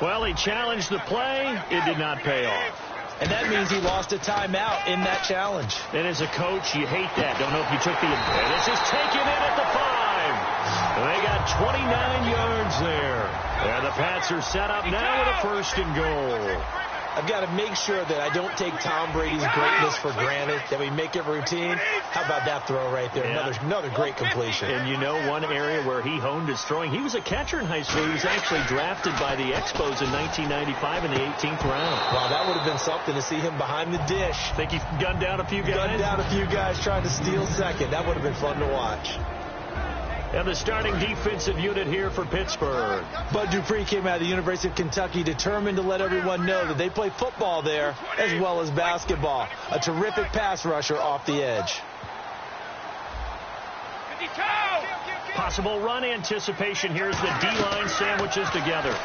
Well, he challenged the play. It did not pay off. And that means he lost a timeout in that challenge. And as a coach, you hate that. Don't know if you took the... This is taken in at the 5. They got 29 yards there. And the Pats are set up now with a 1st and goal. I've got to make sure that I don't take Tom Brady's greatness for granted, that we make it routine. How about that throw right there? Yeah. Another great completion. And you know one area where he honed his throwing, he was a catcher in high school. He was actually drafted by the Expos in 1995 in the 18th round. Wow, that would have been something to see him behind the dish. Think he gunned down a few guys? Gunned down a few guys trying to steal second. That would have been fun to watch. And the starting defensive unit here for Pittsburgh. Bud Dupree came out of the University of Kentucky determined to let everyone know that they play football there as well as basketball. A terrific pass rusher off the edge. Possible run anticipation. Here's the D-line sandwiches together.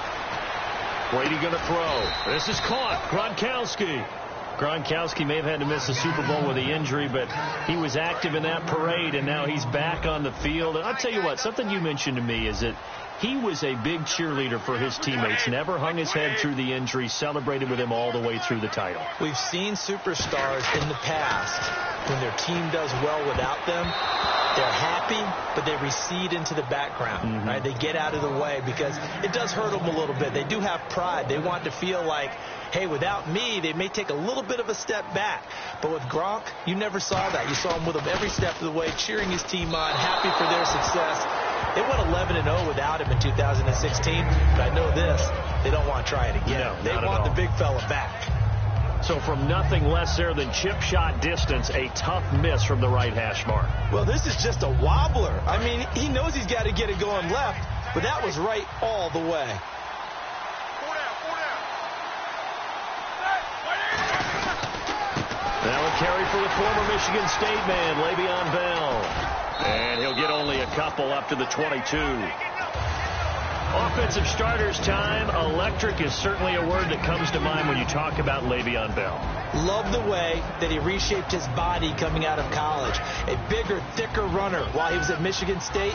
Brady going to throw. This is caught. Gronkowski. Gronkowski may have had to miss the Super Bowl with the injury, but he was active in that parade, and now he's back on the field. And I'll tell you what, something you mentioned to me is that he was a big cheerleader for his teammates, never hung his head through the injury, celebrated with him all the way through the title. We've seen superstars in the past, when their team does well without them, they're happy, but they recede into the background, right? They get out of the way because it does hurt them a little bit. They do have pride. They want to feel like, hey, without me, they may take a little bit of a step back. But with Gronk, you never saw that. You saw him with him every step of the way, cheering his team on, happy for their success. They went 11-0 without him in 2016, but I know this, they don't want to try it again. No, they want the big fella back. So from nothing less there than chip shot distance, a tough miss from the right hash mark. Well, this is just a wobbler. I mean, he knows he's got to get it going left, but that was right all the way. Now a carry for the former Michigan State man, Le'Veon Bell. And he'll get only a couple up to the 22. Offensive starters time. Electric is certainly a word that comes to mind when you talk about Le'Veon Bell. Love the way that he reshaped his body coming out of college. A bigger, thicker runner while he was at Michigan State.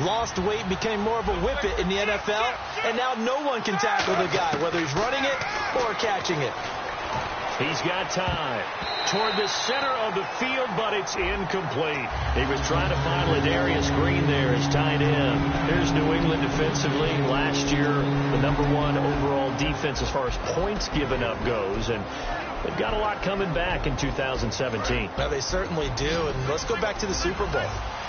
Lost weight, became more of a whippet in the NFL. And now no one can tackle the guy, whether he's running it or catching it. He's got time. Toward the center of the field, but it's incomplete. He was trying to find Ladarius Green there as tight end. Here's New England defensively. Last year, the #1 overall defense as far as points given up goes. And they've got a lot coming back in 2017. Well, they certainly do. And let's go back to the Super Bowl.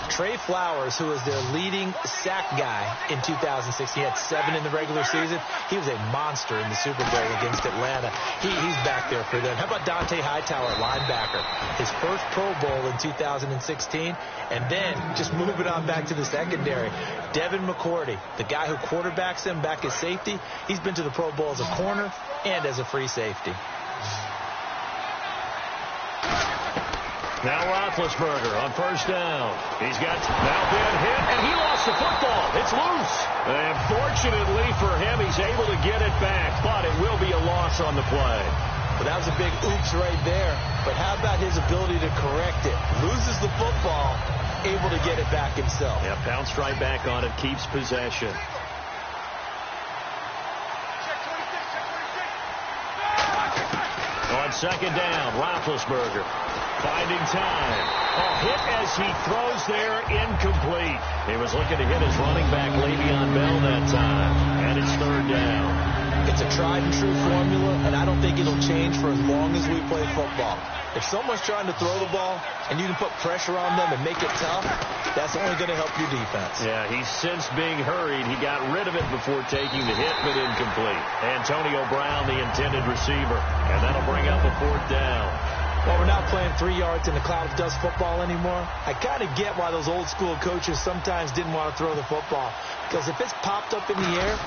Trey Flowers, who was their leading sack guy in 2006, he had 7 in the regular season. He was a monster in the Super Bowl against Atlanta. He's back there for them. How about Dante Hightower, linebacker? His first Pro Bowl in 2016. And then just moving on back to the secondary. Devin McCourty, the guy who quarterbacks him back as safety. He's been to the Pro Bowl as a corner and as a free safety. Now Roethlisberger on first down. He's got now been hit, and he lost the football. It's loose. And fortunately for him, he's able to get it back, but it will be a loss on the play. Well, that was a big oops right there. But how about his ability to correct it? Loses the football, able to get it back himself. Yeah, pounced right back on it, keeps possession. On second down, Roethlisberger finding time. Hit as he throws there, incomplete. He was looking to hit his running back, Le'Veon Bell, that time. And it's third down. It's a tried and true formula, and I don't think it'll change for as long as we play football. If someone's trying to throw the ball and you can put pressure on them and make it tough, that's only going to help your defense. Yeah, he's since being hurried. He got rid of it before taking the hit, but incomplete. Antonio Brown, the intended receiver, and that'll bring up a fourth down. Well, we're not playing 3 yards in the cloud of dust football anymore. I kind of get why those old school coaches sometimes didn't want to throw the football. Because if it's popped up in the air,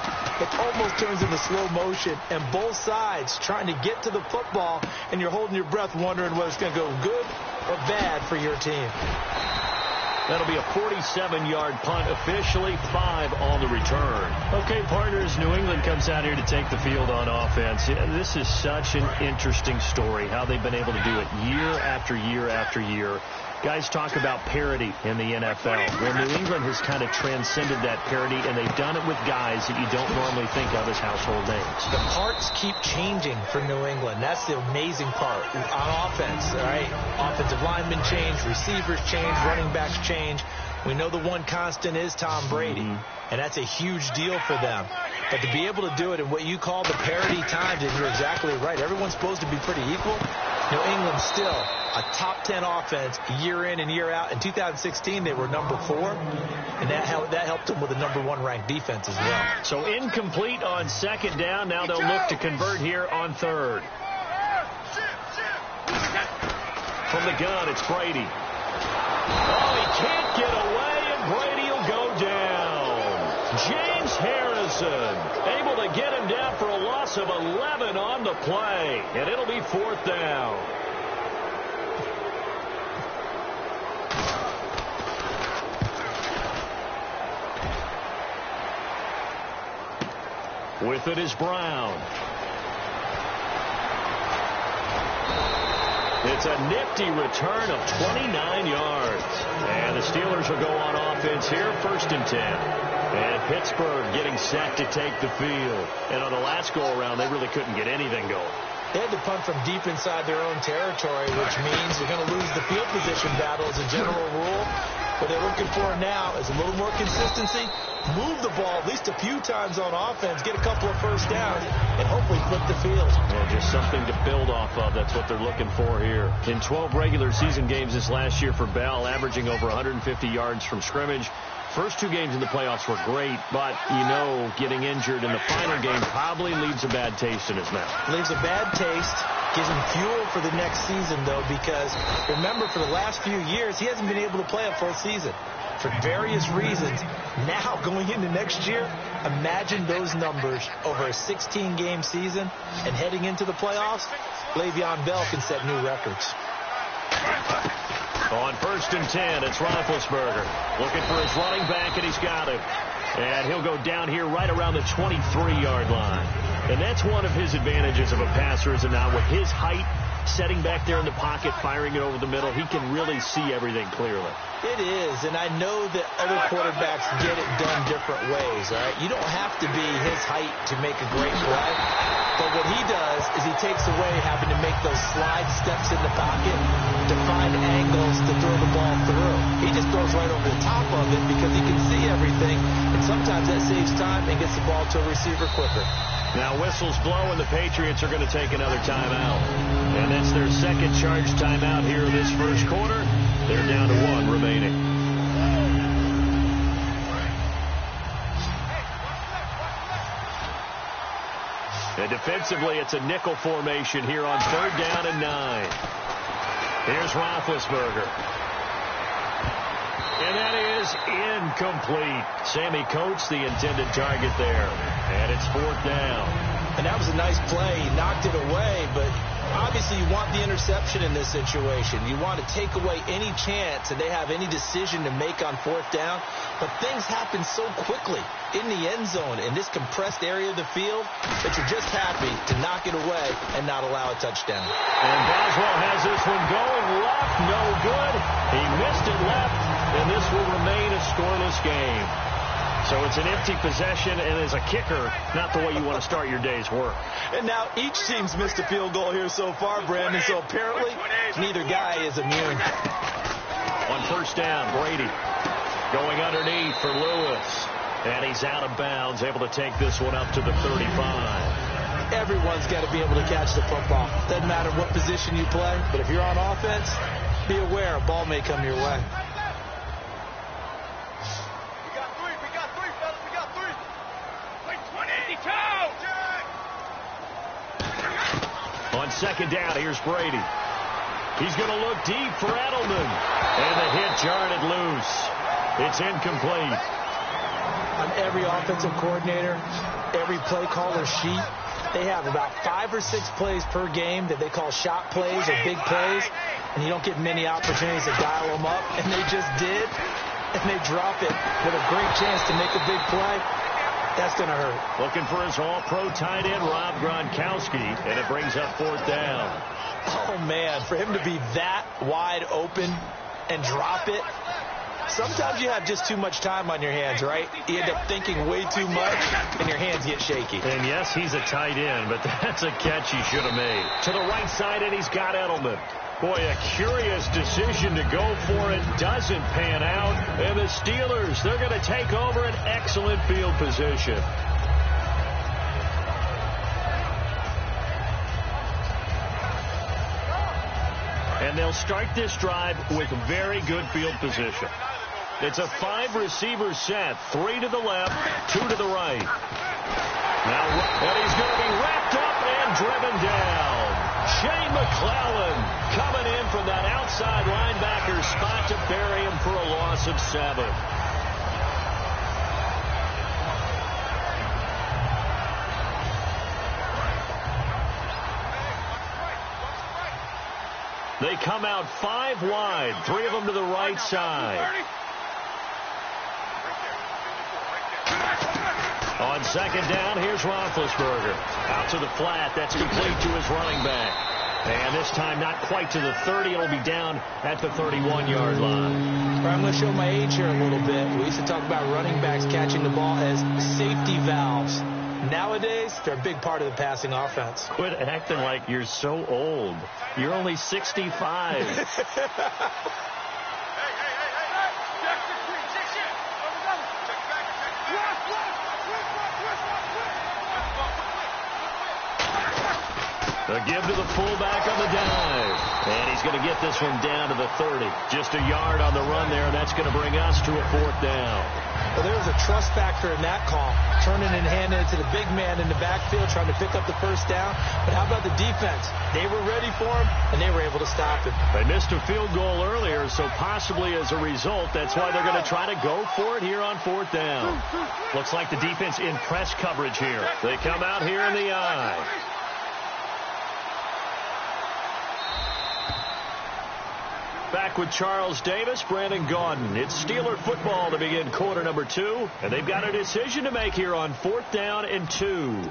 it almost turns into slow motion. And both sides trying to get to the football, and you're holding your breath wondering whether it's going to go good or bad for your team. That'll be a 47-yard punt, officially 5 on the return. Okay, partners, New England comes out here to take the field on offense. This is such an interesting story, how they've been able to do it year after year after year. Guys talk about parity in the NFL. Well, New England has kind of transcended that parity, and they've done it with guys that you don't normally think of as household names. The parts keep changing for New England. That's the amazing part. On offense, all right, offensive linemen change, receivers change, running backs change. We know the one constant is Tom Brady, and that's a huge deal for them. But to be able to do it in what you call the parity times, and you're exactly right, everyone's supposed to be pretty equal. New England still a top 10 offense year in and year out. In 2016, they were number 4, and that helped them with a number 1 ranked defense as well. So incomplete on second down. Now they'll look to convert here on third. From the gun, it's Brady. Oh, he can't get away, and Brady will go down. James Harrison able to get him down for a loss of 11 on the play, and it'll be 4th down. With it is Brown. It's a nifty return of 29 yards. And the Steelers will go on offense here, 1st and 10. And Pittsburgh getting set to take the field. And on the last go-around, they really couldn't get anything going. They had to punt from deep inside their own territory, which means they're going to lose the field position battle as a general rule. What they're looking for now is a little more consistency, move the ball at least a few times on offense, get a couple of first downs, and hopefully flip the field. And just something to build off of. That's what they're looking for here. In 12 regular season games this last year for Bell, averaging over 150 yards from scrimmage. First 2 games in the playoffs were great, but, you know, getting injured in the final game probably leaves a bad taste in his mouth. Leaves a bad taste. Gives him fuel for the next season, though, because remember, for the last few years, he hasn't been able to play a full season for various reasons. Now, going into next year, imagine those numbers over a 16-game season and heading into the playoffs. Le'Veon Bell can set new records. On 1st and 10, it's Roethlisberger looking for his running back, and he's got him. And he'll go down here right around the 23-yard line. And that's one of his advantages of a passer, is it not? With his height, setting back there in the pocket, firing it over the middle, he can really see everything clearly. It is, and I know that other quarterbacks get it done different ways, all right? You don't have to be his height to make a great play. But what he does is he takes away having to make those slide steps in the pocket to find angles to throw the ball through. He just throws right over the top of it because he can see everything, and sometimes that saves time and gets the ball to a receiver quicker. Now whistles blow, and the Patriots are going to take another timeout. And that's their second charge timeout here this first quarter. They're down to 1 remaining. And defensively, it's a nickel formation here on 3rd down and 9. Here's Roethlisberger. And that is incomplete. Sammy Coates, the intended target there. And it's 4th down. And that was a nice play. He knocked it away, but obviously you want the interception in this situation. You want to take away any chance that they have any decision to make on 4th down. But things happen so quickly in the end zone in this compressed area of the field that you're just happy to knock it away and not allow a touchdown. And Boswell has this one going left, no good. He missed it left, and this will remain a scoreless game. So it's an empty possession, and as a kicker, not the way you want to start your day's work. And now each team's missed a field goal here so far, Brandon, so apparently neither guy is immune. On 1st down, Brady going underneath for Lewis. And he's out of bounds, able to take this one up to the 35. Everyone's got to be able to catch the football. Doesn't matter what position you play, but if you're on offense, be aware a ball may come your way. On 2nd down, here's Brady. He's going to look deep for Edelman. And the hit jarred it loose. It's incomplete. On every offensive coordinator, every play caller sheet, they have about 5 or 6 plays per game that they call shot plays or big plays. And you don't get many opportunities to dial them up. And they just did. And they drop it with a great chance to make a big play. That's going to hurt. Looking for his all-pro tight end, Rob Gronkowski, and it brings up 4th down. Oh, man, for him to be that wide open and drop it. Sometimes you have just too much time on your hands, right? You end up thinking way too much, and your hands get shaky. And yes, he's a tight end, but that's a catch he should have made. To the right side, and he's got Edelman. Boy, a curious decision to go for it. Doesn't pan out. And the Steelers, they're going to take over an excellent field position. And they'll start this drive with very good field position. It's a 5-receiver set. 3 to the left, 2 to the right. Now, and he's going to be wrapped up and driven down. Shane McClellan coming in from that outside linebacker spot to bury him for a loss of 7. They come out 5 wide, 3 of them to the right side. On second down, here's Roethlisberger. Out to the flat. That's complete to his running back. And this time not quite to the 30. It'll be down at the 31-yard line. I'm going to show my age here a little bit. We used to talk about running backs catching the ball as safety valves. Nowadays, they're a big part of the passing offense. Quit acting like you're so old. You're only 65. A give to the fullback on the dive. And he's going to get this one down to the 30. Just a yard on the run there, and that's going to bring us to a 4th down. Well, there was a trust factor in that call. Turning and handing it to the big man in the backfield, trying to pick up the first down. But how about the defense? They were ready for him, and they were able to stop him. They missed a field goal earlier, so possibly as a result, that's why they're going to try to go for it here on 4th down. Looks like the defense in press coverage here. They come out here in the eye. Back with Charles Davis, Brandon Gaudin. It's Steeler football to begin quarter number 2. And they've got a decision to make here on 4th down and 2.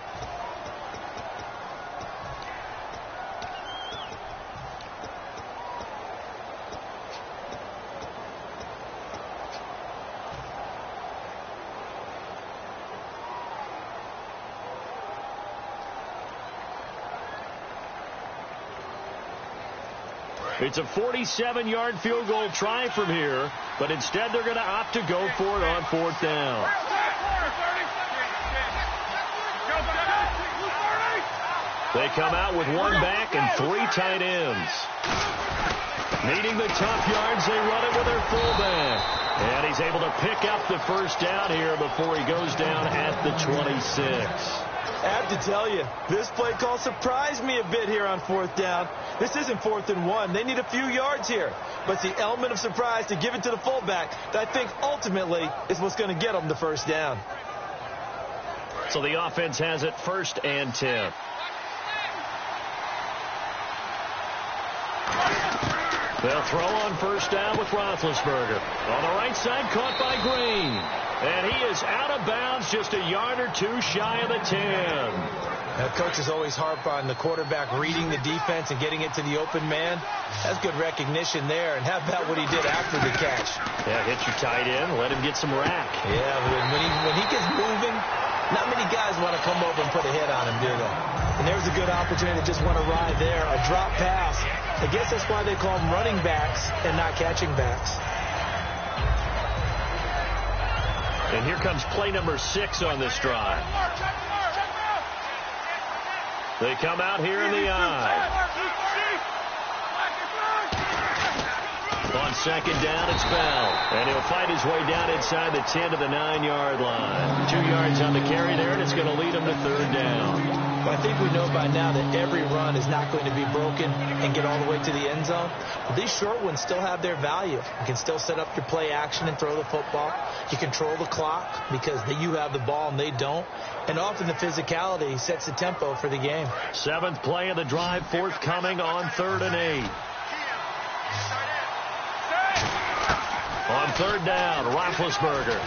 It's a 47-yard field goal try from here, but instead they're going to opt to go for it on 4th down. They come out with 1 back and 3 tight ends. Needing the tough yards, they run it with their fullback. And he's able to pick up the first down here before he goes down at the 26. I have to tell you, this play call surprised me a bit here on 4th down. This isn't 4th and 1. They need a few yards here. But it's the element of surprise to give it to the fullback that I think ultimately is what's going to get them the first down. So the offense has it 1st and 10. They'll throw on 1st down with Roethlisberger. On the right side, caught by Green. And he is out of bounds, just a yard or 2 shy of the 10. Coaches always harp on the quarterback reading the defense and getting it to the open man. That's good recognition there. And how about what he did after the catch? Yeah, hit your tight end, let him get some rack. Yeah, when he gets moving, not many guys want to come over and put a hit on him, do they? And there's a good opportunity to just want to ride there. A drop pass. I guess that's why they call them running backs and not catching backs. And here comes play number 6 on this drive. They come out here in the eye. On 2nd down, it's Bell. And he'll fight his way down inside the 10 to the 9-yard line. 2 yards on the carry there, and it's going to lead him to 3rd down. But I think we know by now that every run is not going to be broken and get all the way to the end zone. But these short ones still have their value. You can still set up your play action and throw the football. You control the clock because you have the ball and they don't. And often the physicality sets the tempo for the game. 7th play of the drive forthcoming on 3rd and 8. On 3rd down, Roethlisberger.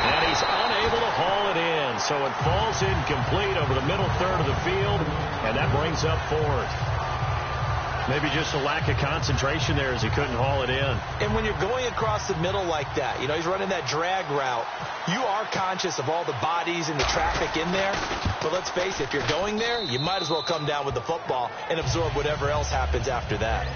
And he's unable to haul it in, so it falls incomplete over the middle third of the field, and that brings up 4th. Maybe just a lack of concentration there as he couldn't haul it in. And when you're going across the middle like that, he's running that drag route, you are conscious of all the bodies and the traffic in there. But let's face it, if you're going there, you might as well come down with the football and absorb whatever else happens after that.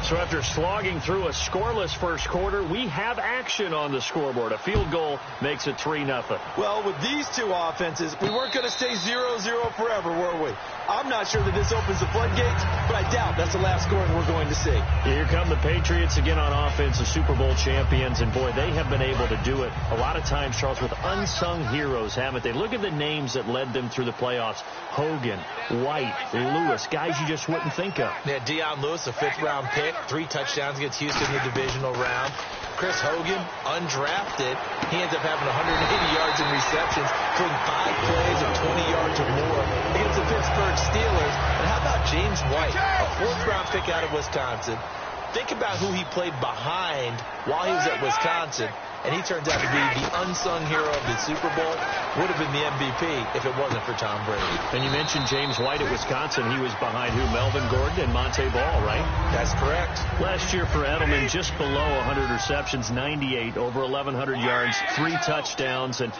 So after slogging through a scoreless first quarter, we have action on the scoreboard. A field goal makes it 3-0. Well, with these two offenses, we weren't going to stay 0-0 forever, were we? I'm not sure that this opens the floodgates, but I doubt that's the last score we're going to see. Here come the Patriots again on offense, the Super Bowl champions, and boy, they have been able to do it a lot of times, Charles, with unsung heroes, haven't they? Look at the names that led them through the playoffs. Hogan, White, Lewis, guys you just wouldn't think of. Yeah, Deion Lewis, a 5th-round pick, 3 touchdowns against Houston in the divisional round. Chris Hogan, undrafted, he ends up having 180 yards in receptions, including 5 plays of 20 yards or more against the Pittsburgh Steelers. And how about James White, a 4th-round pick out of Wisconsin? Think about who he played behind while he was at Wisconsin, and he turns out to be the unsung hero of the Super Bowl. Would have been the MVP if it wasn't for Tom Brady. And you mentioned James White at Wisconsin. He was behind who? Melvin Gordon and Monte Ball, right? That's correct. Last year for Edelman, just below 100 receptions, 98, over 1,100 yards, 3 touchdowns. And,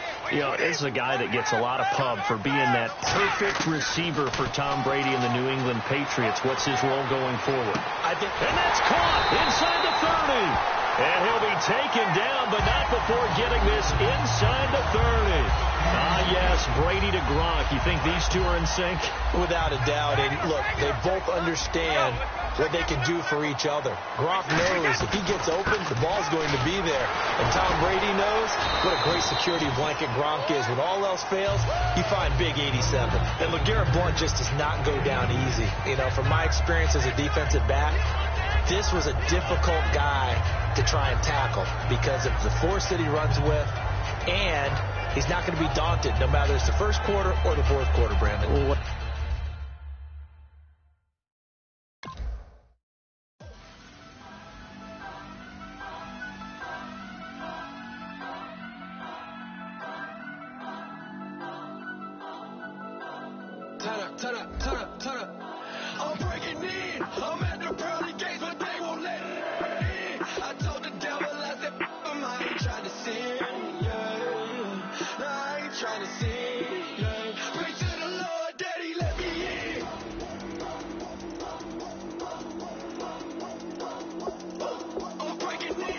this is a guy that gets a lot of pub for being that perfect receiver for Tom Brady and the New England Patriots. What's his role going forward? And that's caught inside the 30. And he'll be taken down, but not before getting this inside the 30. Ah, yes, Brady to Gronk. You think these two are in sync? Without a doubt. And look, they both understand what they can do for each other. Gronk knows if he gets open, the ball's going to be there. And Tom Brady knows what a great security blanket Gronk is. When all else fails, you find big 87. And LeGarrette Blount just does not go down easy. From my experience as a defensive back, this was a difficult guy to try and tackle because of the force that he runs with, and he's not going to be daunted no matter it's the first quarter or the fourth quarter, Brandon. Turn up. I'm breaking in. I'm at the pearly gates, but they won't let me in. I told the devil, I said, I ain't trying to sin, yeah. No, I ain't trying to sin, yeah. Pray to the Lord, Daddy, let me in. I'm breaking in.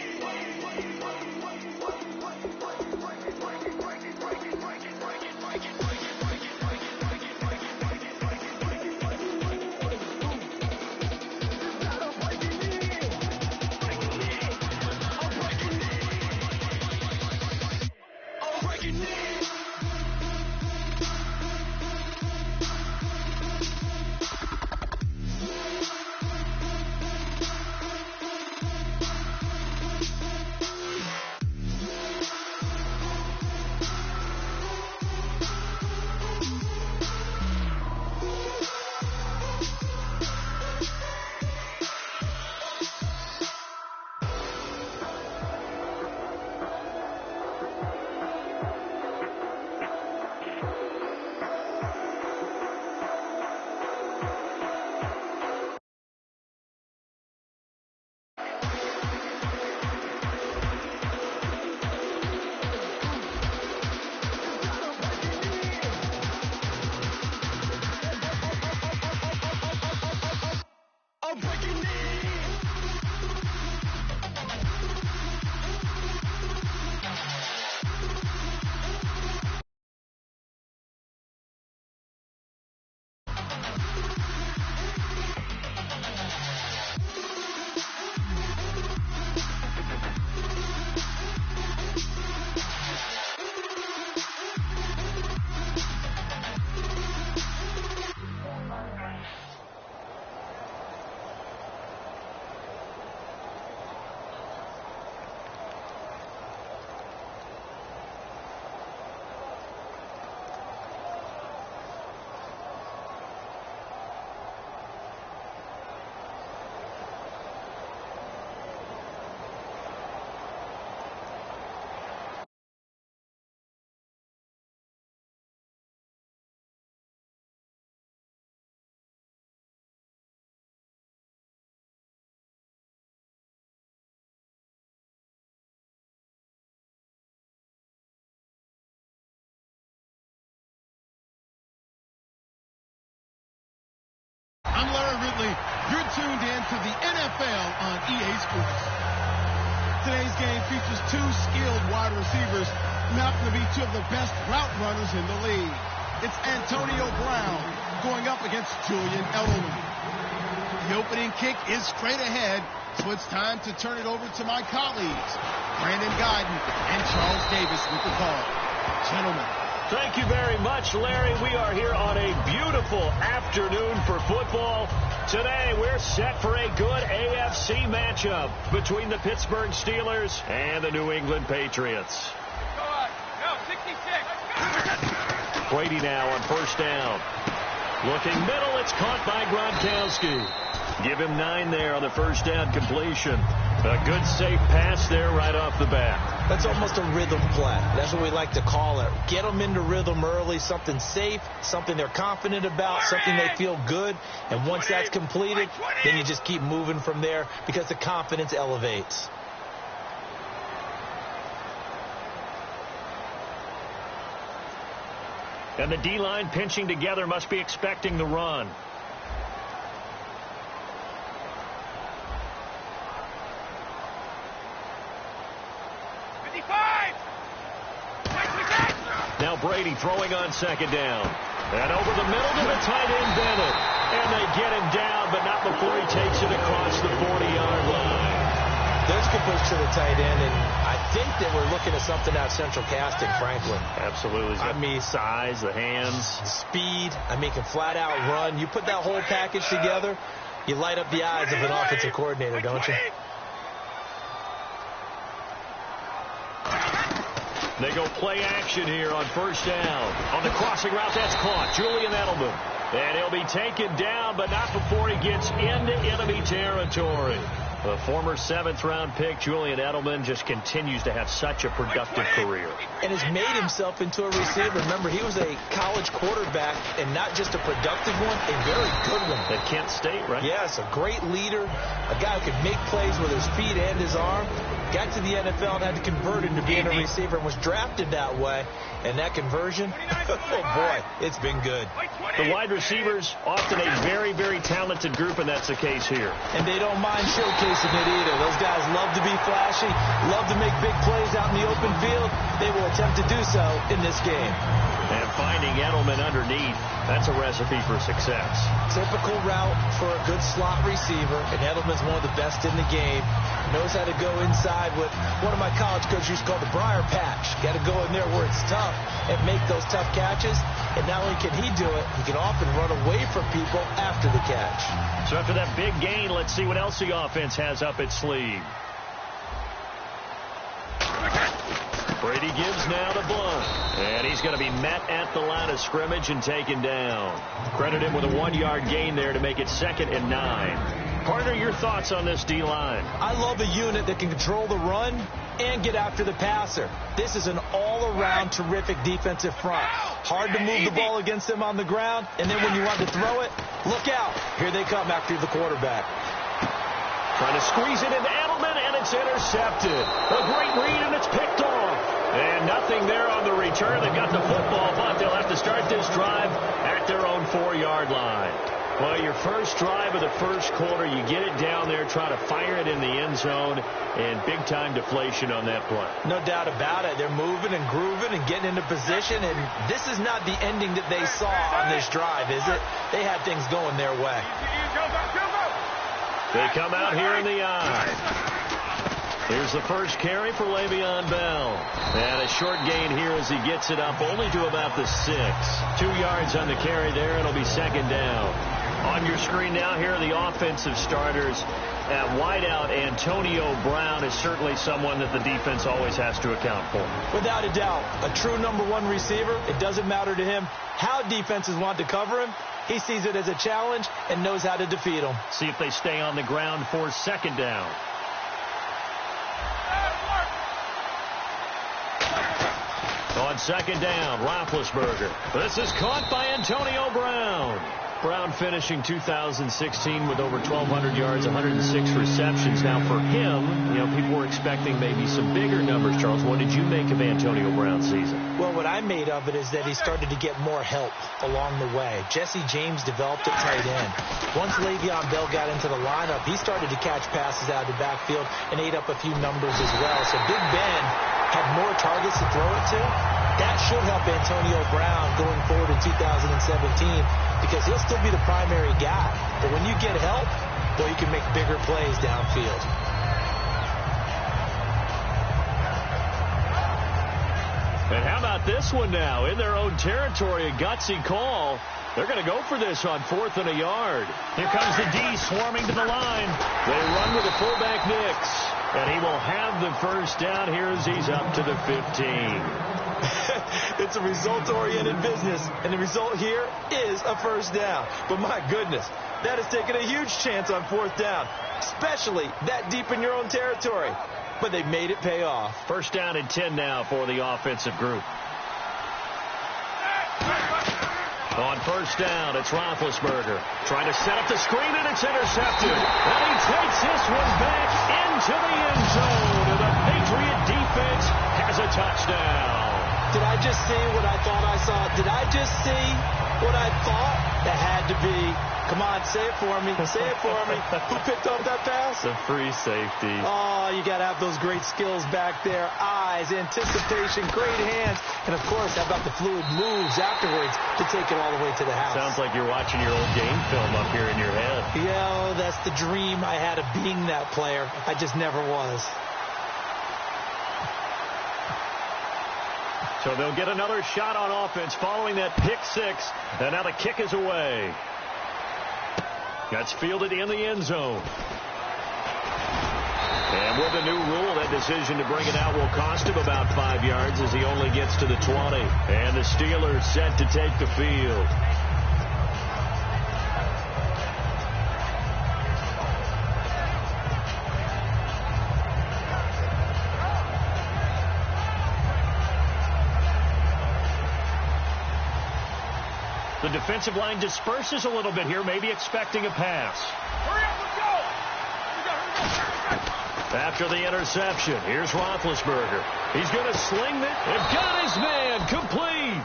I'm Larry Ridley. You're tuned in to the NFL on EA Sports. Today's game features two skilled wide receivers who happen to be two of the best route runners in the league. It's Antonio Brown going up against Julian Edelman. The opening kick is straight ahead, so it's time to turn it over to my colleagues, Brandon Guyton and Charles Davis with the call. Gentlemen. Thank you very much, Larry. We are here on a beautiful afternoon for football. Today, we're set for a good AFC matchup between the Pittsburgh Steelers and the New England Patriots. No, 66. Brady now on first down. Looking middle, it's caught by Gronkowski. Give him 9 there on the first down completion. A good, safe pass there right off the bat. That's almost a rhythm play. That's what we like to call it. Get them into rhythm early, something safe, something they're confident about, something they feel good. And once that's completed, then you just keep moving from there because the confidence elevates. And the D-line pinching together must be expecting the run. Now Brady throwing on second down. And over the middle to the tight end, Bennett. And they get him down, but not before he takes it across the 40-yard line. There's good push to the tight end, and I think that we're looking at something out central casting, frankly. Absolutely. I mean, size, the hands. Speed. I mean, can flat out run. You put that whole package together, you light up the eyes of an offensive coordinator, don't you? They go play action here on first down. On the crossing route, that's caught. Julian Edelman. And he'll be taken down, but not before he gets into enemy territory. The former 7th-round pick, Julian Edelman, just continues to have such a productive career. And has made himself into a receiver. Remember, he was a college quarterback, and not just a productive one, a very good one. At Kent State, right? Yes, a great leader, a guy who could make plays with his feet and his arm. Got to the NFL and had to convert into being a receiver and was drafted that way. And that conversion, oh boy, it's been good. The wide receivers, often a very, very talented group, and that's the case here. And they don't mind showcasing it either. Those guys love to be flashy, love to make big plays out in the open field. They will attempt to do so in this game. And finding Edelman underneath, that's a recipe for success. Typical route for a good slot receiver, and Edelman's one of the best in the game. Knows how to go inside what one of my college coaches used to call the briar patch. Got to go in there where it's tough and make those tough catches. And not only can he do it, he can often run away from people after the catch. So after that big gain, let's see what else the offense has up its sleeve. Brady gives now to Blunt. And he's going to be met at the line of scrimmage and taken down. Credit him with a 1-yard gain there to make it 2nd and 9. Partner, your thoughts on this D-line? I love a unit that can control the run and get after the passer. This is an all-around terrific defensive front. Hard to move the ball against them on the ground, and then when you want to throw it, look out. Here they come after the quarterback. Trying to squeeze it into Edelman, and it's intercepted. A great read, and it's picked off. And nothing there on the return. They've got the football, but they'll have to start this drive at their own 4-yard line. Well, your first drive of the first quarter, you get it down there, try to fire it in the end zone, and big-time deflation on that play. No doubt about it. They're moving and grooving and getting into position, and this is not the ending that they saw on this drive, is it? They had things going their way. They come out here in the eye. Here's the first carry for Le'Veon Bell. And a short gain here as he gets it up only to about the 6. 2 yards on the carry there. It'll be 2nd down. On your screen now, here are the offensive starters. At wideout, Antonio Brown is certainly someone that the defense always has to account for. Without a doubt, a true number 1 receiver. It doesn't matter to him how defenses want to cover him. He sees it as a challenge and knows how to defeat them. See if they stay on the ground for 2nd down. On 2nd down, Roethlisberger. This is caught by Antonio Brown. Brown finishing 2016 with over 1,200 yards, 106 receptions. Now for him, people were expecting maybe some bigger numbers. Charles, what did you make of Antonio Brown's season? Well, what I made of it is that he started to get more help along the way. Jesse James developed at tight end. Once Le'Veon Bell got into the lineup, he started to catch passes out of the backfield and ate up a few numbers as well. So Big Ben had more targets to throw it to. That should help Antonio Brown going forward in 2017 because he'll still be the primary guy. But when you get help, well, you can make bigger plays downfield. And how about this one now? In their own territory, a gutsy call. They're going to go for this on 4th and a yard. Here comes the D swarming to the line. They run with the fullback Nix. And he will have the first down here as he's up to the 15. It's a result-oriented business, and the result here is a first down. But my goodness, that has taken a huge chance on 4th down, especially that deep in your own territory. But they made it pay off. First down and 10 now for the offensive group. On first down, it's Roethlisberger trying to set up the screen, and it's intercepted. And he takes this one back into the end zone, and the Patriot defense has a touchdown. Did I just see what I thought I saw? Did I just see what I thought? That had to be. Come on, say it for me. Say it for me. Who picked up that pass? The free safety. Oh, you got to have those great skills back there. Eyes, anticipation, great hands. And, of course, how about the fluid moves afterwards to take it all the way to the house? Sounds like you're watching your old game film up here in your head. Yeah, that's the dream I had of being that player. I just never was. So they'll get another shot on offense following that pick six. And now the kick is away. That's fielded in the end zone. And with the new rule, that decision to bring it out will cost him about 5 yards as he only gets to the 20. And the Steelers set to take the field. The defensive line disperses a little bit here, maybe expecting a pass. Hurry up, let's go. After the interception, here's Roethlisberger. He's going to sling it and got his man complete.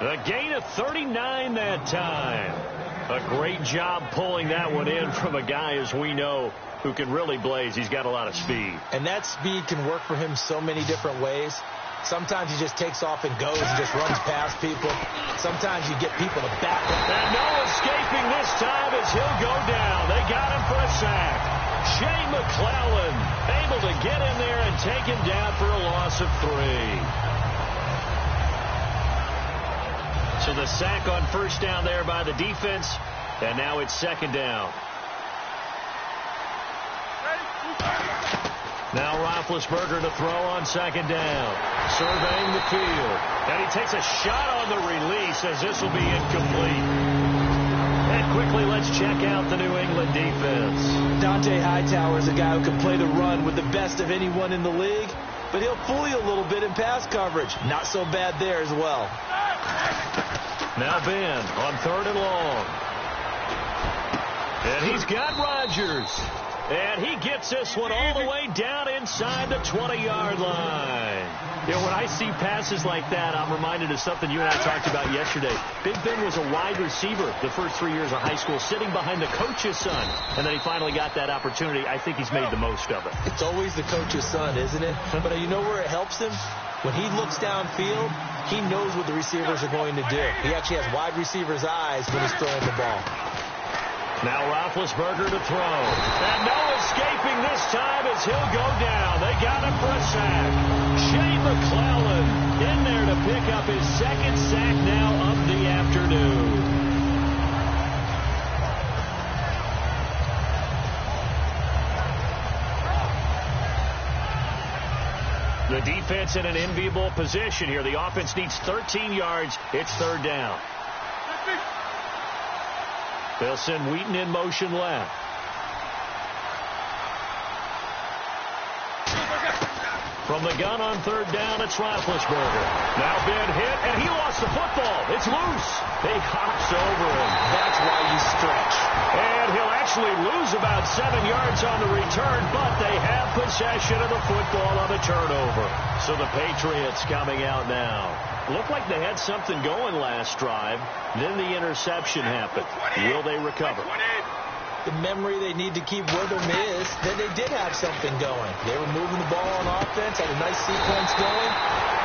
A gain of 39 that time. A great job pulling that one in from a guy, as we know, who can really blaze. He's got a lot of speed. And that speed can work for him so many different ways. Sometimes he just takes off and goes and just runs past people. Sometimes you get people to back up. And no escaping this time as he'll go down. They got him for a sack. Shea McClellan able to get in there and take him down for a loss of 3. So the sack on first down there by the defense. And now it's second down. Now Roethlisberger to throw on second down. Surveying the field. And he takes a shot on the release as this will be incomplete. And quickly, let's check out the New England defense. Dante Hightower is a guy who can play the run with the best of anyone in the league, but he'll fool you a little bit in pass coverage. Not so bad there as well. Now Ben on third and long. And he's got Rodgers. And he gets this one all the way down inside the 20-yard line. When I see passes like that, I'm reminded of something you and I talked about yesterday. Big Ben was a wide receiver the first 3 years of high school, sitting behind the coach's son. And then he finally got that opportunity. I think he's made the most of it. It's always the coach's son, isn't it? But you know where it helps him? When he looks downfield, he knows what the receivers are going to do. He actually has wide receivers' eyes when he's throwing the ball. Now Roethlisberger to throw. And no escaping this time as he'll go down. They got him for a sack. Shea McClellan in there to pick up his second sack now of the afternoon. The defense in an enviable position here. The offense needs 13 yards. It's third down. They'll send Wheaton in motion left. From the gun on third down, it's Roethlisberger. Now been hit, and he lost the football. It's loose. He hops over him. That's why you stretch. And he'll actually lose about 7 yards on the return, but they have possession of the football on the turnover. So the Patriots coming out now. Looked like they had something going last drive. Then the interception happened. Will they recover? The memory they need to keep with them is that they did have something going. They were moving the ball on offense, had a nice sequence going.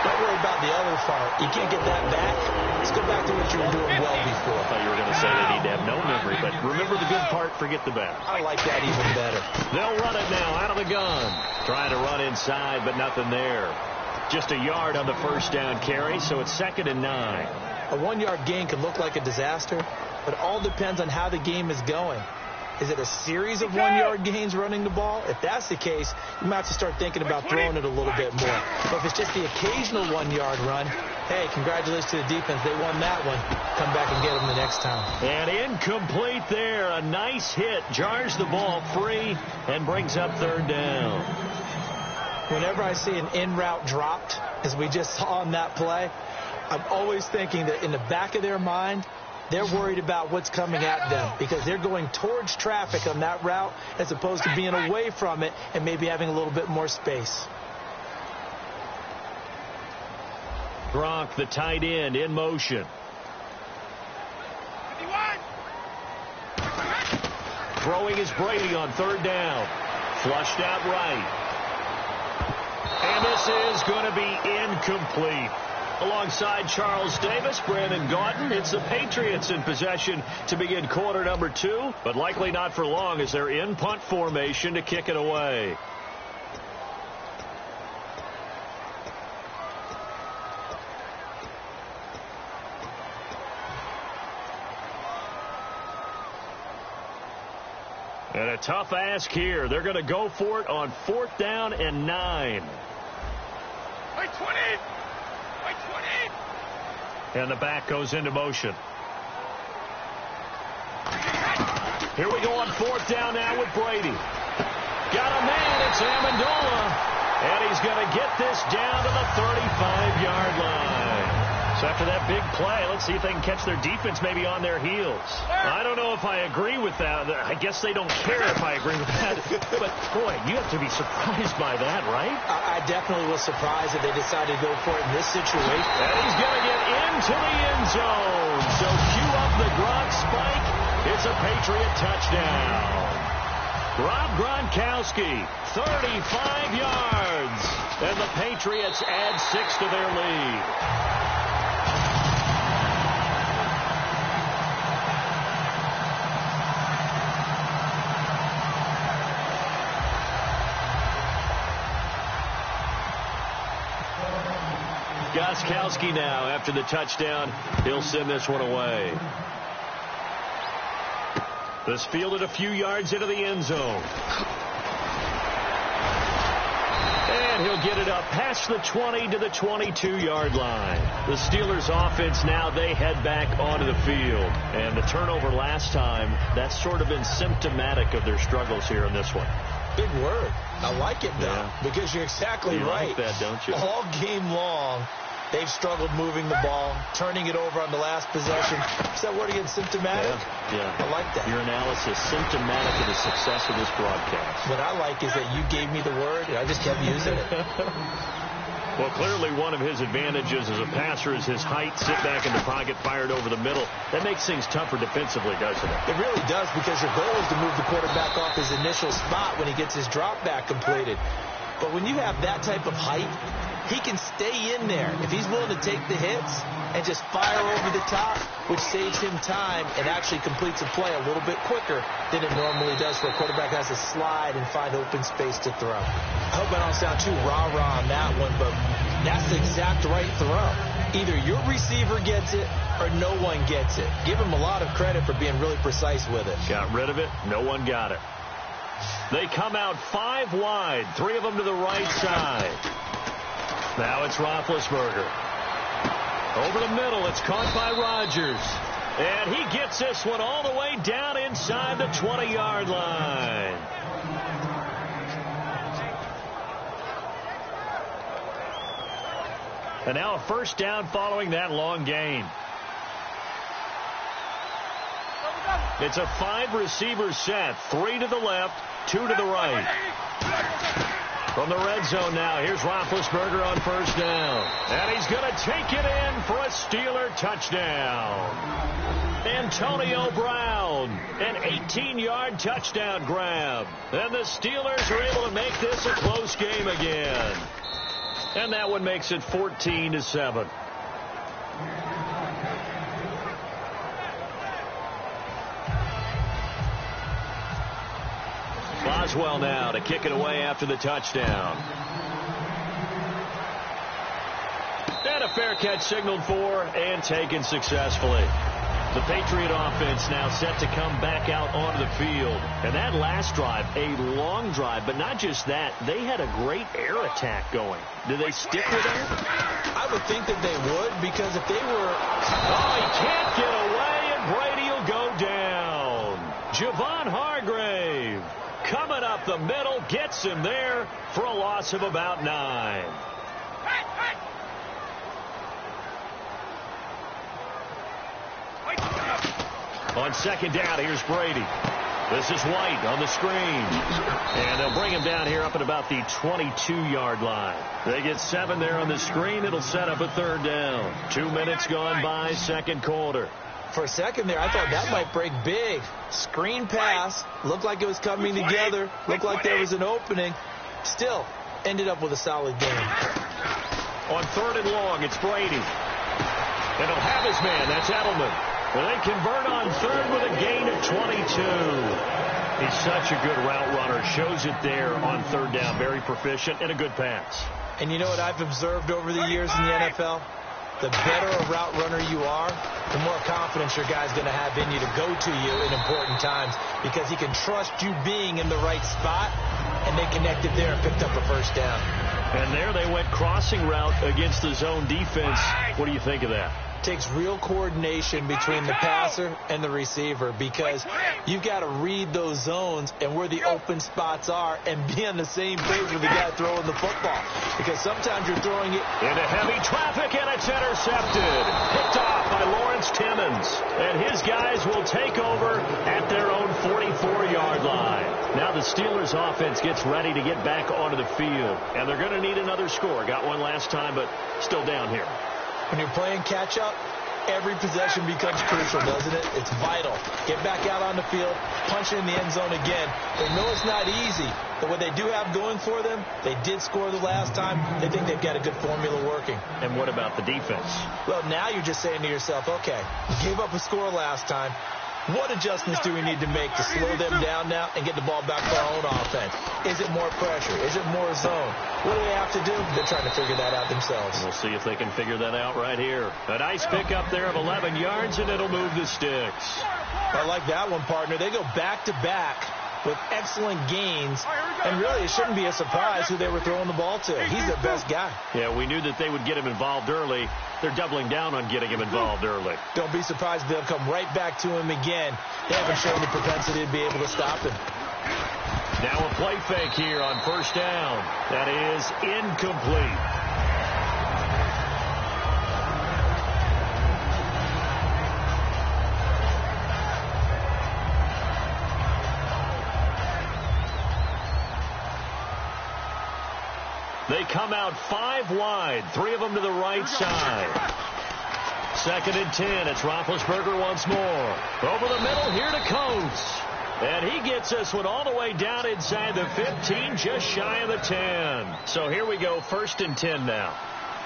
Don't worry about the other part. You can't get that back. Let's go back to what you were doing well before. I thought you were going to say they need to have no memory, but remember the good part, forget the bad. I like that even better. They'll run it now out of the gun. Trying to run inside, but nothing there. Just a yard on the first down carry, so it's 2nd and 9. A 1-yard gain can look like a disaster, but it all depends on how the game is going. Is it a series of 1-yard gains running the ball? If that's the case, you might have to start thinking about throwing it a little bit more. But if it's just the occasional 1-yard run, hey, congratulations to the defense. They won that one. Come back and get them the next time. And incomplete there. A nice hit. Jars the ball free and brings up third down. Whenever I see an in-route dropped, as we just saw on that play, I'm always thinking that in the back of their mind, they're worried about what's coming at them because they're going towards traffic on that route as opposed to being away from it and maybe having a little bit more space. Gronk, the tight end, in motion. Throwing is Brady on third down. Flushed out right. And this is going to be incomplete. Alongside Charles Davis, Brandon Gaudin, it's the Patriots in possession to begin quarter number 2, but likely not for long as they're in punt formation to kick it away. And a tough ask here. They're going to go for it on 4th down and 9. Wait, 20! And the back goes into motion. Here we go on 4th down now with Brady. Got a man, it's Amendola. And he's going to get this down to the 35-yard line. So after that big play, let's see if they can catch their defense maybe on their heels. I don't know if I agree with that. I guess they don't care if I agree with that. But, boy, you have to be surprised by that, right? I definitely was surprised that they decided to go for it in this situation. And he's going to get into the end zone. So cue up the Gronk spike. It's a Patriot touchdown. Rob Gronkowski, 35 yards. And the Patriots add 6 to their lead. Gronkowski now, after the touchdown, he'll send this one away. This fielded a few yards into the end zone. And he'll get it up past the 20 to the 22-yard line. The Steelers' offense now, they head back onto the field. And the turnover last time, that's sort of been symptomatic of their struggles here in this one. Big word. I like it, though, because you're exactly right. You like that, don't you? All game long, they've struggled moving the ball, turning it over on the last possession. Is that word again, symptomatic? Yeah. I like that. Your analysis, symptomatic of the success of this broadcast. What I like is that you gave me the word, and I just kept using it. Well, clearly one of his advantages as a passer is his height, sit back in the pocket, fired over the middle. That makes things tougher defensively, doesn't it? It really does, because your goal is to move the quarterback off his initial spot when he gets his drop back completed. But when you have that type of height, he can stay in there if he's willing to take the hits and just fire over the top, which saves him time and actually completes a play a little bit quicker than it normally does for a quarterback that has to slide and find open space to throw. I hope I don't sound too rah-rah on that one, but that's the exact right throw. Either your receiver gets it or no one gets it. Give him a lot of credit for being really precise with it. Got rid of it. No one got it. They come out 5 wide, 3 of them to the right side. Now it's Roethlisberger. Over the middle, it's caught by Rodgers. And he gets this one all the way down inside the 20-yard line. And now a first down following that long gain. It's a 5-receiver set. 3 to the left, 2 to the right. From the red zone now, here's Roethlisberger on first down. And he's going to take it in for a Steeler touchdown. Antonio Brown, an 18-yard touchdown grab. And the Steelers are able to make this a close game again. And that one makes it 14-7. Boswell now to kick it away after the touchdown. And a fair catch signaled for and taken successfully. The Patriot offense now set to come back out onto the field. And that last drive, a long drive, but not just that, they had a great air attack going. Do they stick with that? I would think that they would, because if they were... Oh, he can't get away, and Brady will go down. Javon Hargrave coming up the middle, gets him there for a loss of about 9. On second down, here's Brady. This is White on the screen. And they'll bring him down here up at about the 22-yard line. They get 7 there on the screen. It'll set up a third down. 2 minutes gone by, second quarter. For a second there, I thought that might break big. Screen pass. Looked like it was coming together. Looked like there was an opening. Still, ended up with a solid game. On third and long, it's Brady. And he'll have his man. That's Edelman. Well, they convert on third with a gain of 22. He's such a good route runner. Shows it there on third down. Very proficient and a good pass. And you know what I've observed over the years in the NFL? The better a route runner you are, the more confidence your guy's going to have in you to go to you in important times, because he can trust you being in the right spot, and they connected there and picked up a first down. And there they went crossing route against the zone defense. What do you think of that? Takes real coordination between the passer and the receiver, because you've got to read those zones and where the open spots are and be on the same page with the guy throwing the football, because sometimes you're throwing it into heavy traffic, and it's intercepted. Picked off by Lawrence Timmons, and his guys will take over at their own 44-yard line. Now the Steelers offense gets ready to get back onto the field, and they're going to need another score. Got one last time, but still down here. When you're playing catch-up, every possession becomes crucial, doesn't it? It's vital. Get back out on the field, punch it in the end zone again. They know it's not easy, but what they do have going for them, they did score the last time. They think they've got a good formula working. And what about the defense? Well, now you're just saying to yourself, okay, we gave up a score last time. What adjustments do we need to make to slow them down now and get the ball back for our own offense? Is it more pressure? Is it more zone? What do they have to do? They're trying to figure that out themselves. We'll see if they can figure that out right here. A nice pickup there of 11 yards, and it'll move the sticks. I like that one, partner. They go back-to-back with excellent gains, and really it shouldn't be a surprise who they were throwing the ball to. He's their best guy. Yeah, we knew that they would get him involved early. They're doubling down on getting him involved early. Don't be surprised if they'll come right back to him again. They haven't shown the propensity to be able to stop him. Now a play fake here on first down. That is incomplete. They come out 5 wide, 3 of them to the right side. Second and 10. It's Roethlisberger once more. Over the middle here to Coates. And he gets this one all the way down inside the 15, just shy of the 10. So here we go, first and 10 now.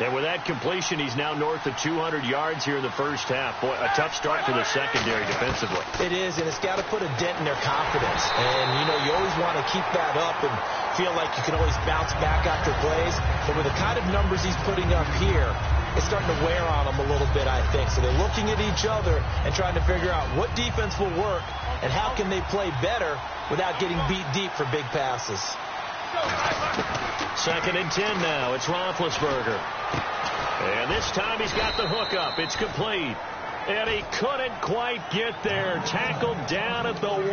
And with that completion, he's now north of 200 yards here in the first half. Boy, a tough start for the secondary defensively. It is, and it's got to put a dent in their confidence. And, you know, you always want to keep that up and feel like you can always bounce back after plays. But with the kind of numbers he's putting up here, it's starting to wear on them a little bit, I think. So they're looking at each other and trying to figure out what defense will work and how can they play better without getting beat deep for big passes. Second and 10 now. It's Roethlisberger. And this time he's got the hook up. It's complete. And he couldn't quite get there. Tackled down at the 1.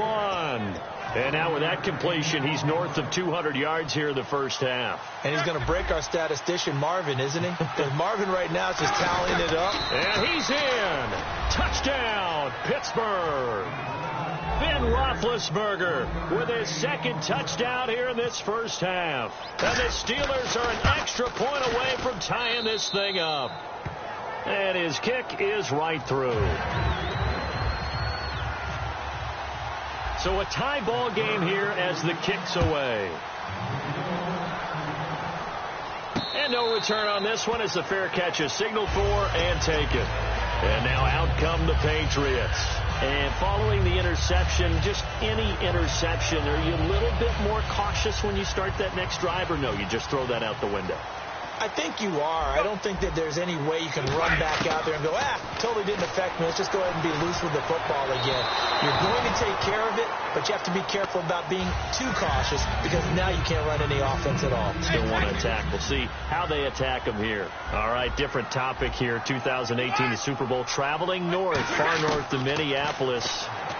And now with that completion, he's north of 200 yards here in the first half. And he's going to break our statistician, Marvin, isn't he? Because Marvin right now is just tallying it up. And he's in. Touchdown, Pittsburgh. Ben Roethlisberger with his second touchdown here in this first half. And the Steelers are an extra point away from tying this thing up. And his kick is right through. So a tie ball game here as the kick's away. And no return on this one as the fair catch is signaled for and taken. And now out come the Patriots. And following the interception, just any interception, are you a little bit more cautious when you start that next drive, or no, you just throw that out the window? I think you are. I don't think that there's any way you can run back out there and go, totally didn't affect me. Let's just go ahead and be loose with the football again. You're going to take care of it, but you have to be careful about being too cautious because now you can't run any offense at all. Still want to attack. We'll see how they attack them here. All right, different topic here. 2018, the Super Bowl, traveling north, far north to Minneapolis.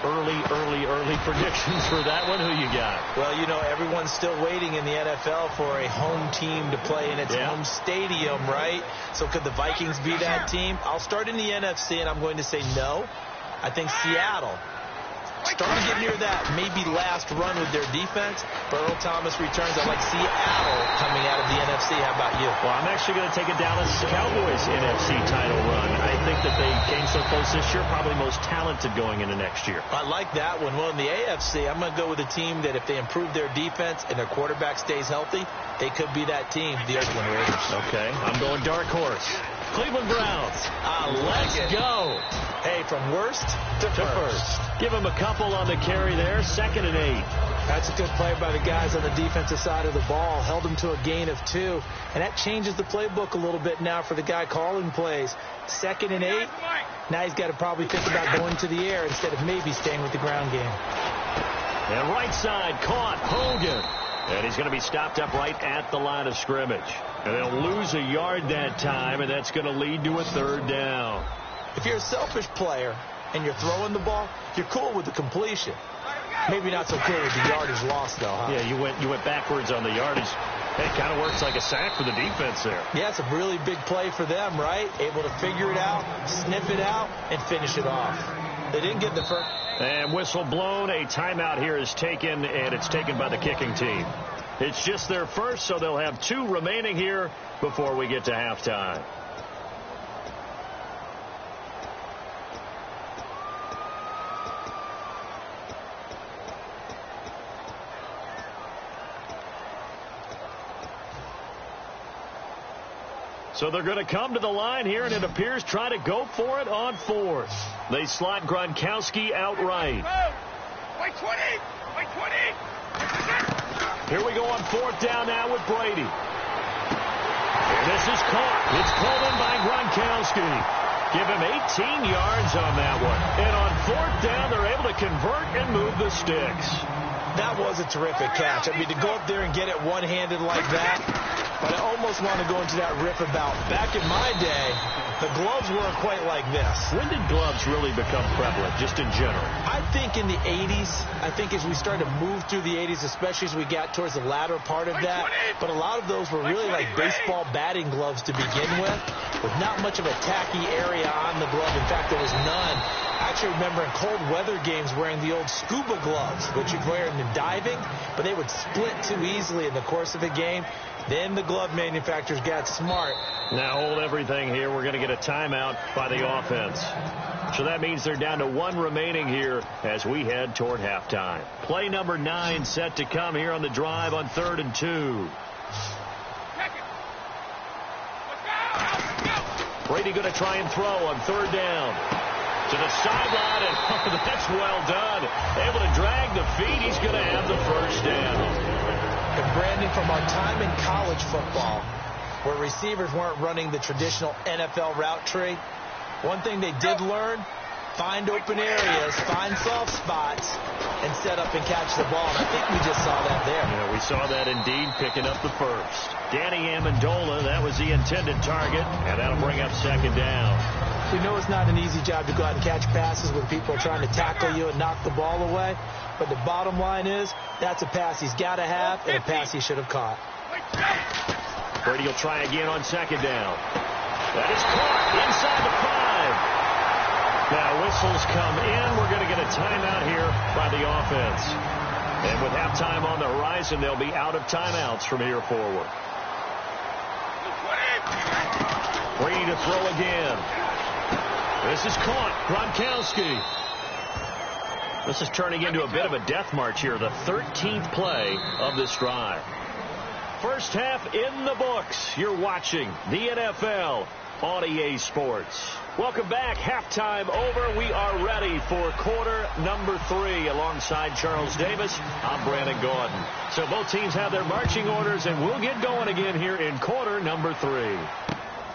Early predictions for that one. Who you got? Well, you know, everyone's still waiting in the NFL for a home team to play in its home stadium, right? So could the Vikings be that team? I'll start in the NFC, and I'm going to say no. I think Seattle. Starting to get near that maybe last run with their defense. But Earl Thomas returns. I like Seattle coming out of the NFC. How about you? Well, I'm actually going to take a Dallas Cowboys NFC title run. I think that they came so close this year, probably most talented going into next year. I like that one. Well, in the AFC, I'm going to go with a team that if they improve their defense and their quarterback stays healthy, they could be that team, the Oakland Raiders. Okay, I'm going dark horse. Cleveland Browns. Let's go. Hey, from worst to first. Give him a couple on the carry there. 2nd and 8. That's a good play by the guys on the defensive side of the ball. Held him to a gain of 2. And that changes the playbook a little bit now for the guy calling plays. 2nd and 8. Now he's got to probably think about going to the air instead of maybe staying with the ground game. And right side caught Hogan. And he's going to be stopped up right at the line of scrimmage. And they'll lose a yard that time, and that's going to lead to a 3rd down. If you're a selfish player and you're throwing the ball, you're cool with the completion. Maybe not so cool with the yardage loss, though, huh? Yeah, you went backwards on the yardage. It kind of works like a sack for the defense there. Yeah, it's a really big play for them, right? Able to figure it out, sniff it out, and finish it off. They didn't get the first. And whistle blown. A timeout here is taken, and it's taken by the kicking team. It's just their first, so they'll have 2 remaining here before we get to halftime. So they're going to come to the line here, and it appears try to go for it on 4th. They slot Gronkowski outright. Wait 20! Wait 20! Here we go on 4th down now with Brady. And this is caught. It's pulled in by Gronkowski. Give him 18 yards on that one. And on 4th down, they're able to convert and move the sticks. That was a terrific catch. I mean, to go up there and get it one-handed like that, but I almost want to go into that riff about back in my day, the gloves weren't quite like this. When did gloves really become prevalent, just in general? I think in the 80s. I think as we started to move through the 80s, especially as we got towards the latter part of that. But a lot of those were really like baseball batting gloves to begin with not much of a tacky area on the glove. In fact, there was none. I actually remember in cold weather games wearing the old scuba gloves, which you'd wear in diving, but they would split too easily in the course of a game. Then the glove manufacturers got smart. Now hold everything here. We're going to get a timeout by the offense. So that means they're down to 1 remaining here as we head toward halftime. Play number 9 set to come here on the drive on 3rd and 2. Brady going to try and throw on 3rd down. To the sideline, and that's well done. Able to drag the feet. He's going to have the 1st down. And Brandon, from our time in college football, where receivers weren't running the traditional NFL route tree, one thing they did learn, find open areas, find soft spots, and set up and catch the ball. And I think we just saw that there. Yeah, we saw that indeed, picking up the 1st. Danny Amendola, that was the intended target, and that'll bring up 2nd down. We know it's not an easy job to go out and catch passes when people are trying to tackle you and knock the ball away. But the bottom line is, that's a pass he's got to have and a pass he should have caught. Brady will try again on second down. That is caught inside the 5. Now whistles come in. We're going to get a timeout here by the offense. And with halftime on the horizon, they'll be out of timeouts from here forward. Brady to throw again. This is caught. Gronkowski. This is turning into a bit of a death march here. The 13th play of this drive. First half in the books. You're watching the NFL on EA Sports. Welcome back. Halftime over. We are ready for quarter number 3. Alongside Charles Davis, I'm Brandon Gordon. So both teams have their marching orders, and we'll get going again here in quarter number 3.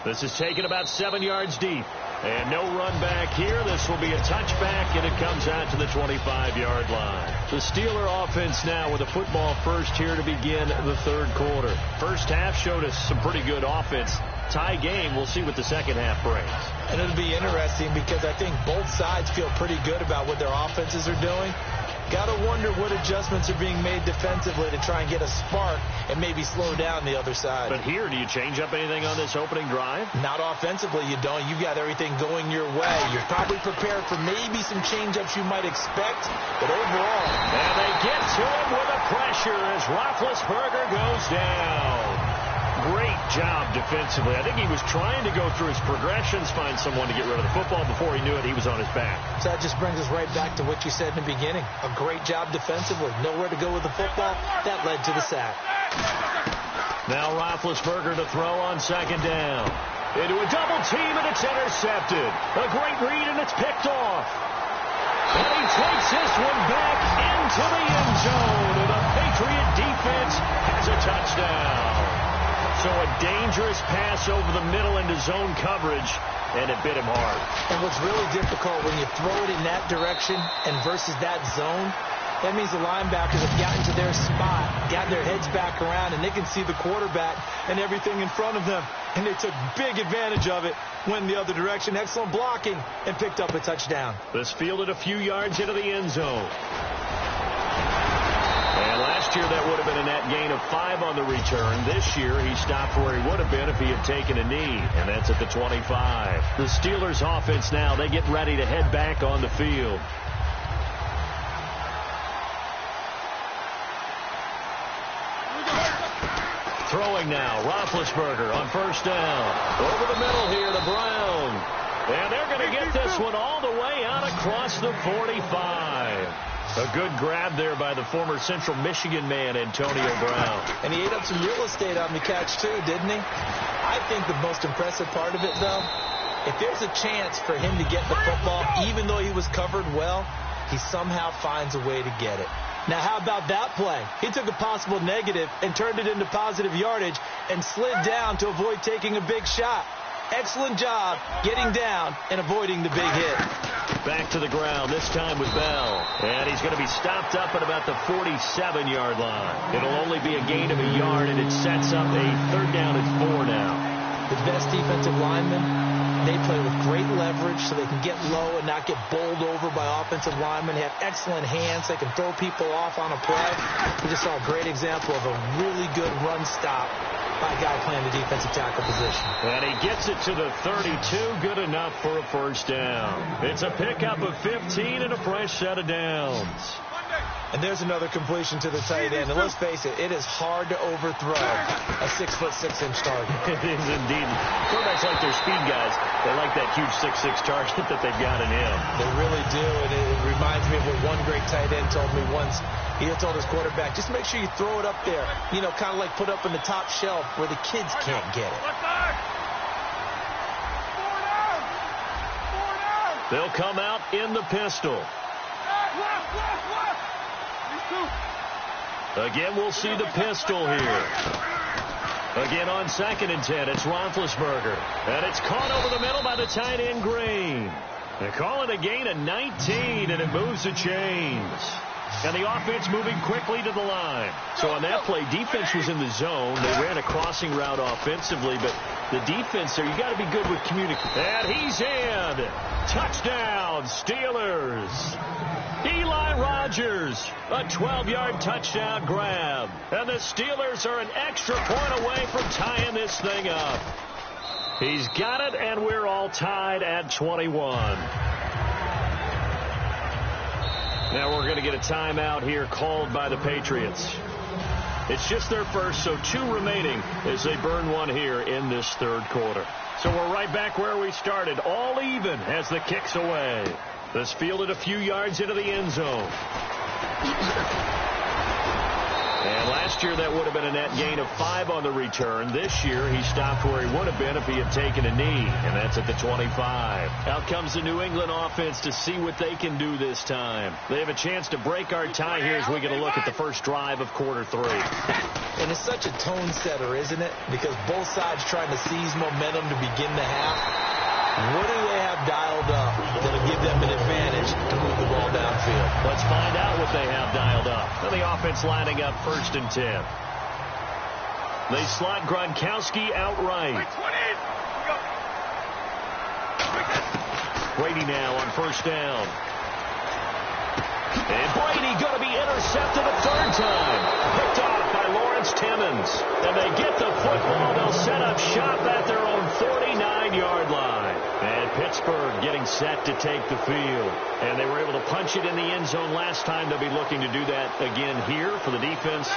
This is taken about 7 yards deep. And no run back here. This will be a touchback, and it comes out to the 25-yard line. The Steeler offense now with a football first here to begin the third quarter. First half showed us some pretty good offense. Tie game. We'll see what the second half brings. And it'll be interesting because I think both sides feel pretty good about what their offenses are doing. Got to wonder what adjustments are being made defensively to try and get a spark and maybe slow down the other side. But here, do you change up anything on this opening drive? Not offensively, you don't. You've got everything going your way. You're probably prepared for maybe some change-ups you might expect, but overall. And they get to him with a pressure as Roethlisberger goes down. Great job defensively. I think he was trying to go through his progressions, find someone to get rid of the football. Before he knew it, he was on his back. So that just brings us right back to what you said in the beginning. A great job defensively. Nowhere to go with the football. That led to the sack. Now Roethlisberger to throw on second down. Into a double team, and it's intercepted. A great read, and it's picked off. And he takes this one back into the end zone, and the Patriot defense has a touchdown. So a dangerous pass over the middle into zone coverage, and it bit him hard. And what's really difficult when you throw it in that direction and versus that zone, that means the linebackers have gotten to their spot, got their heads back around, and they can see the quarterback and everything in front of them. And they took big advantage of it, went the other direction, excellent blocking, and picked up a touchdown. This fielded a few yards into the end zone. And last year, that would have been a net gain of 5 on the return. This year, he stopped where he would have been if he had taken a knee, and that's at the 25. The Steelers' offense now, they get ready to head back on the field. Throwing now, Roethlisberger on first down. Over the middle here to Brown. And they're going to get this one all the way out across the 45. A good grab there by the former Central Michigan man, Antonio Brown. And he ate up some real estate on the catch, too, didn't he? I think the most impressive part of it, though, if there's a chance for him to get the football, even though he was covered well, he somehow finds a way to get it. Now, how about that play? He took a possible negative and turned it into positive yardage and slid down to avoid taking a big shot. Excellent job getting down and avoiding the big hit. Back to the ground, this time with Bell. And he's going to be stopped up at about the 47-yard line. It'll only be a gain of a yard, and it sets up a third down and 4 now. The best defensive linemen, they play with great leverage so they can get low and not get bowled over by offensive linemen. They have excellent hands. They can throw people off on a play. We just saw a great example of a really good run stop by a guy playing the defensive tackle position. And he gets it to the 32. Good enough for a first down. It's a pickup of 15 and a fresh set of downs. And there's another completion to the tight end. And let's face it, it is hard to overthrow a 6'6" target. It is indeed. Quarterbacks like their speed guys. They like that huge 6'6" target that they've got in him. They really do. And it reminds me of what one great tight end told me once. He told his quarterback, just make sure you throw it up there. You know, kind of like put up in the top shelf where the kids can't get it. They'll come out in the pistol. Again, we'll see the pistol here. Again on 2nd and 10, it's Roethlisberger. And it's caught over the middle by the tight end Green. They call it a gain of 19, and it moves the chains. And the offense moving quickly to the line. So on that play, defense was in the zone. They ran a crossing route offensively, but the defense there, you got to be good with communication. And he's in. Touchdown, Steelers. Eli Rogers, a 12-yard touchdown grab. And the Steelers are an extra point away from tying this thing up. He's got it, and we're all tied at 21. Now we're going to get a timeout here called by the Patriots. It's just their first, so 2 remaining as they burn one here in this third quarter. So we're right back where we started, all even as the kick's away. This fielded a few yards into the end zone. And last year that would have been a net gain of 5 on the return. This year he stopped where he would have been if he had taken a knee, and that's at the 25. Out comes the New England offense to see what they can do this time. They have a chance to break our tie here as we get a look at the first drive of quarter 3. And it's such a tone setter, isn't it? Because both sides trying to seize momentum to begin the half. What do they have dialed up that'll give them an advantage to move the ball downfield? Let's find out what they have dialed up. And the offense lining up 1st and 10. They slot Gronkowski outright. Brady now on 1st down. And Brady going to be intercepted a 3rd time. Picked off by Lawrence Timmons. And they get the football. They'll set up shop at their own 49-yard line. And Pittsburgh getting set to take the field. And they were able to punch it in the end zone last time. They'll be looking to do that again here for the defense.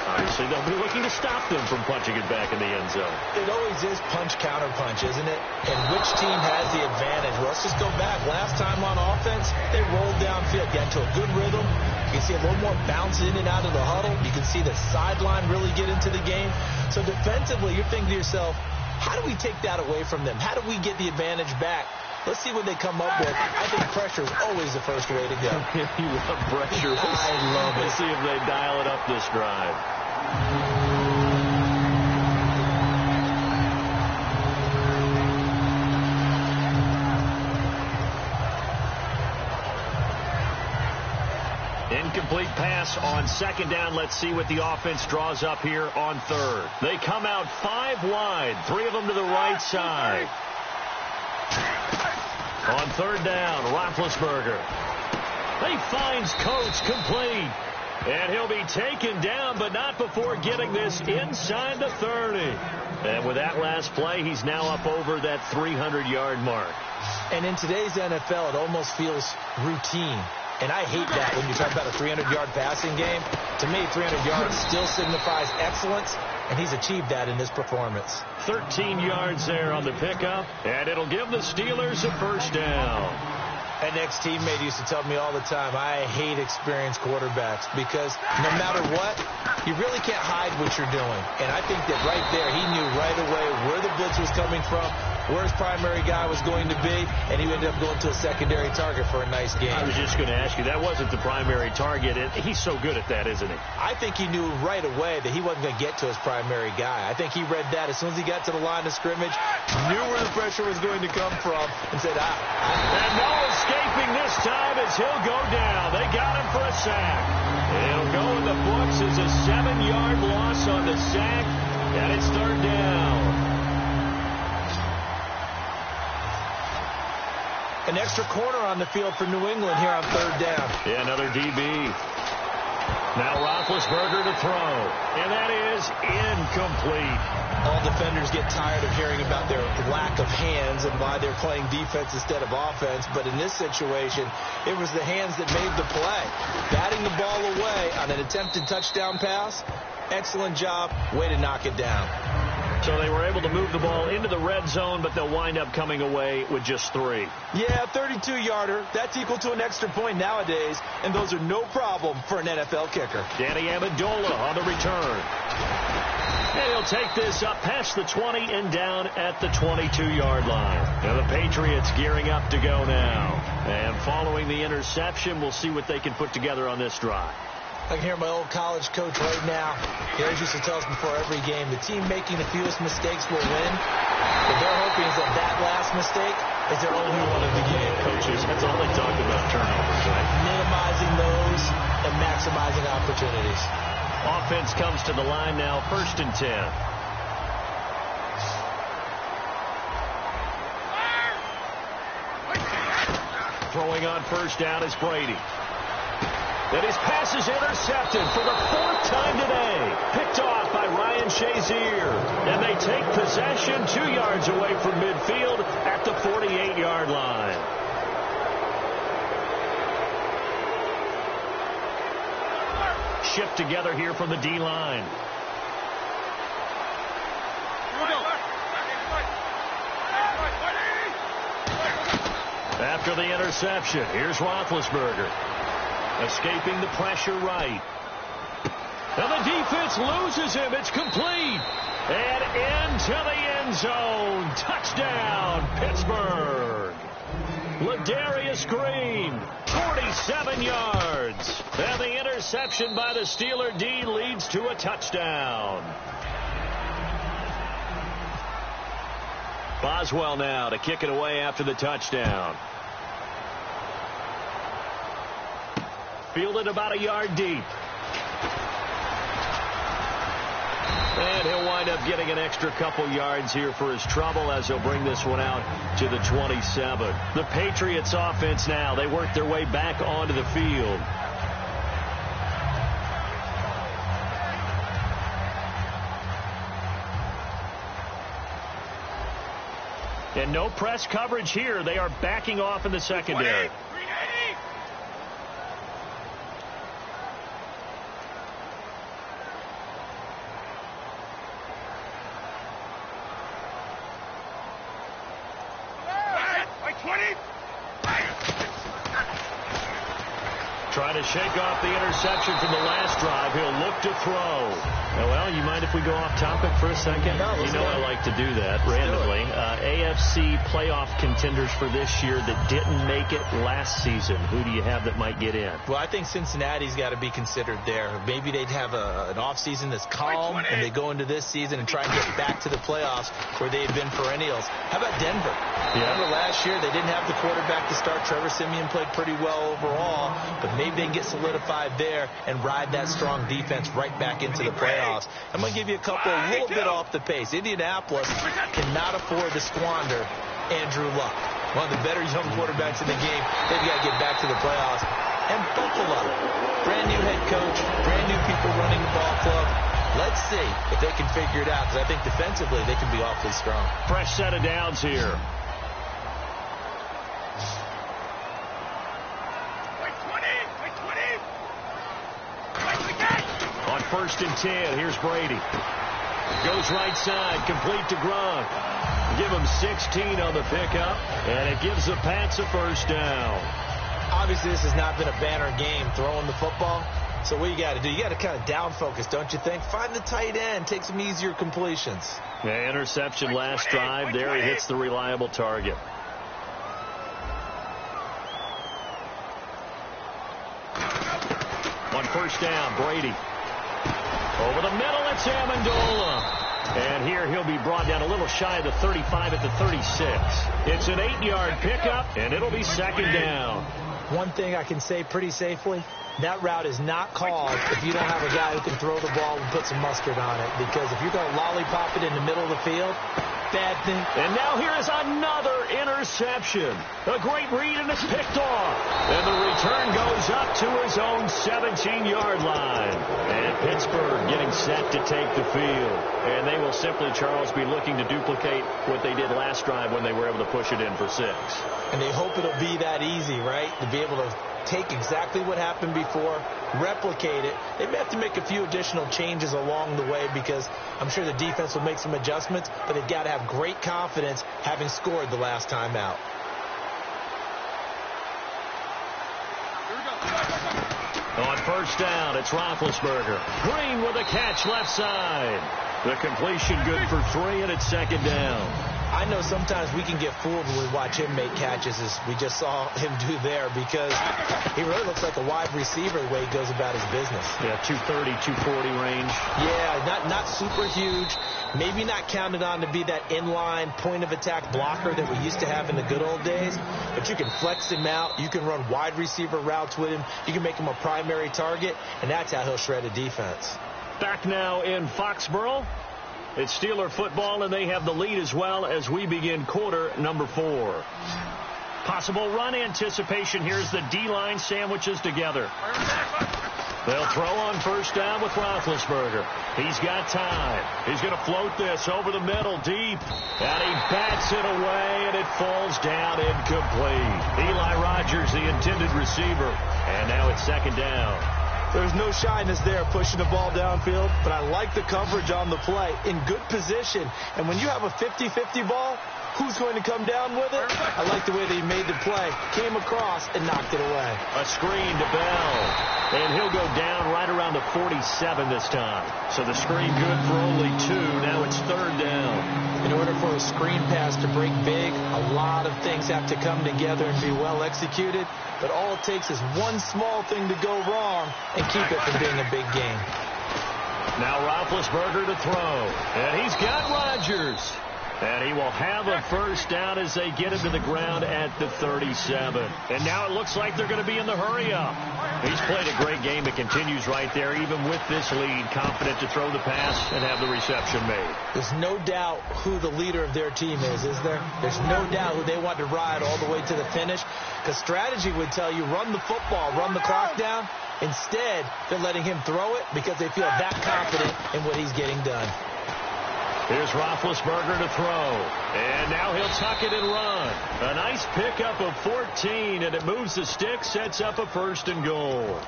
Obviously, they'll be looking to stop them from punching it back in the end zone. It always is punch-counter-punch, isn't it? And which team has the advantage? Well, let's just go back. Last time on offense, they rolled downfield, got into a good rhythm. You can see a little more bounce in and out of the huddle. You can see the sideline really get into the game. So defensively, you're thinking to yourself, how do we take that away from them? How do we get the advantage back? Let's see what they come up with. I think pressure is always the first way to go. You love pressure. I love it. Let's see if they dial it up this drive. Incomplete pass on 2nd down. Let's see what the offense draws up here on 3rd. They come out 5 wide, 3 of them to the right side. On 3rd down, Roethlisberger. He finds Coates complete. And he'll be taken down, but not before getting this inside the 30. And with that last play, he's now up over that 300-yard mark. And in today's NFL, it almost feels routine. And I hate that when you talk about a 300-yard passing game. To me, 300 yards still signifies excellence, and he's achieved that in this performance. 13 yards there on the pickup, and it'll give the Steelers a 1st down. An ex-teammate used to tell me all the time, I hate experienced quarterbacks because no matter what, you really can't hide what you're doing. And I think that right there, he knew right away where the blitz was coming from, where his primary guy was going to be, and he ended up going to a secondary target for a nice game. I was just going to ask you, that wasn't the primary target. He's so good at that, isn't he? I think he knew right away that he wasn't going to get to his primary guy. I think he read that as soon as he got to the line of scrimmage, knew where the pressure was going to come from, and said, And no escaping this time as he'll go down. They got him for a sack. It'll go in the books as a 7-yard loss on the sack, and it's 3rd down. An extra corner on the field for New England here on 3rd down. Yeah, another DB. Now Roethlisberger to throw. And that is incomplete. All defenders get tired of hearing about their lack of hands and why they're playing defense instead of offense. But in this situation, it was the hands that made the play. Batting the ball away on an attempted touchdown pass. Excellent job. Way to knock it down. So they were able to move the ball into the red zone, but they'll wind up coming away with just 3. Yeah, 32-yarder. That's equal to an extra point nowadays, and those are no problem for an NFL kicker. Danny Amendola on the return. And he'll take this up past the 20 and down at the 22-yard line. And the Patriots gearing up to go now. And following the interception, we'll see what they can put together on this drive. I can hear my old college coach right now. He always used to tell us before every game, the team making the fewest mistakes will win. But they're hoping that that last mistake is their only one of the game. Coaches, that's all they talk about, turnovers, right? Minimizing those. and maximizing opportunities. Offense comes to the line now, 1st and 10. Throwing on 1st down is Brady. And his pass is intercepted for the 4th time today. Picked off by Ryan Shazier. And they take possession 2 yards away from midfield at the 48-yard line. Shift together here from the D-line. After the interception, here's Roethlisberger. Escaping the pressure right. And the defense loses him. It's complete. And into the end zone. Touchdown, Pittsburgh. Ladarius Green, 47 yards. And the interception by the Steeler D leads to a touchdown. Boswell now to kick it away after the touchdown. Fielded about a yard deep. And he'll wind up getting an extra couple yards here for his trouble as he'll bring this one out to the 27. The Patriots offense now, they work their way back onto the field. And no press coverage here. They are backing off in the secondary. Trying to shake off the interception from the last drive. He'll look to throw. Well, you mind if we go off topic for a second? No, you know I like to do that randomly. AFC playoff contenders for this year that didn't make it last season. Who do you have that might get in? Well, I think Cincinnati's got to be considered there. Maybe they'd have an offseason that's calm, and they go into this season and try and get back to the playoffs where they had been perennials. How about Denver? Yeah. Remember last year they didn't have the quarterback to start. Trevor Siemian played pretty well overall, but maybe they can get solidified there and ride that strong defense right back into the playoffs. I'm going to give you a little bit off the pace. Indianapolis cannot afford to squander Andrew Luck, one of the better young quarterbacks in the game. They've got to get back to the playoffs. And Buffalo, brand new head coach, brand new people running the ball club. Let's see if they can figure it out, because I think defensively they can be awfully strong. Fresh set of downs here. On 1st and 10, here's Brady. Goes right side, complete to Gronk. Give him 16 on the pickup, and it gives the Pats a 1st down. Obviously, this has not been a banner game throwing the football. So what you got to do, you got to kind of down focus, don't you think? Find the tight end, take some easier completions. Yeah, interception last drive. There he hits the reliable target. On 1st down, Brady. Over the middle, it's Amendola. And here he'll be brought down a little shy of the 35 at the 36. It's an 8-yard pickup, and it'll be 2nd down. One thing I can say pretty safely, that route is not called if you don't have a guy who can throw the ball and put some mustard on it. Because if you're going to lollipop it in the middle of the field, bad thing. And now here is another interception. A great read, and it's picked off. And the return goes up to his own 17-yard line. And Pittsburgh getting set to take the field. And they will simply, Charles, be looking to duplicate what they did last drive when they were able to push it in for 6. And they hope it'll be that easy, right? To be able to take exactly what happened before, replicate it. They may have to make a few additional changes along the way because I'm sure the defense will make some adjustments, but they've got to have great confidence having scored the last time out. On 1st down, it's Roethlisberger. Green with a catch left side. The completion good for 3, and it's 2nd down. I know sometimes we can get fooled when we watch him make catches, as we just saw him do there, because he really looks like a wide receiver the way he goes about his business. Yeah, 230, 240 range. Yeah, not super huge. Maybe not counted on to be that inline point-of-attack blocker that we used to have in the good old days, but you can flex him out. You can run wide receiver routes with him. You can make him a primary target, and that's how he'll shred a defense. Back now in Foxborough. It's Steeler football, and they have the lead as well as we begin quarter number 4. Possible run anticipation. Here's the D-line sandwiches together. They'll throw on first down with Roethlisberger. He's got time. He's going to float this over the middle deep. And he bats it away, and it falls down incomplete. Eli Rogers, the intended receiver. And now it's second down. There's no shyness there pushing the ball downfield, but I like the coverage on the play. In good position. And when you have a 50-50 ball, who's going to come down with it? I like the way that he made the play. Came across and knocked it away. A screen to Bell. And he'll go down right around the 47 this time. So the screen good for only 2. Now it's third down. In order for a screen pass to break big, a lot of things have to come together and be well executed. But all it takes is one small thing to go wrong and keep it from being a big game. Now Roethlisberger to throw. And he's got Rodgers. And he will have a first down as they get him to the ground at the 37. And now it looks like they're going to be in the hurry-up. He's played a great game. It continues right there, even with this lead, confident to throw the pass and have the reception made. There's no doubt who the leader of their team is there? There's no doubt who they want to ride all the way to the finish. Because strategy would tell you, run the football, run the clock down. Instead, they're letting him throw it because they feel that confident in what he's getting done. Here's Roethlisberger to throw. And now he'll tuck it and run. A nice pickup of 14, and it moves the stick, sets up a first and goal.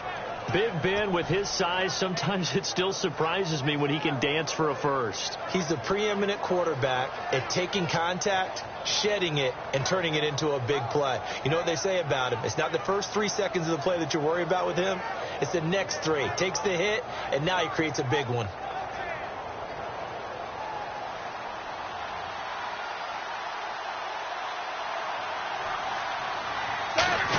Big Ben, with his size, sometimes it still surprises me when he can dance for a first. He's the preeminent quarterback at taking contact, shedding it, and turning it into a big play. You know what they say about him? It's not the first 3 seconds of the play that you worry about with him. It's the next 3. Takes the hit, and now he creates a big one.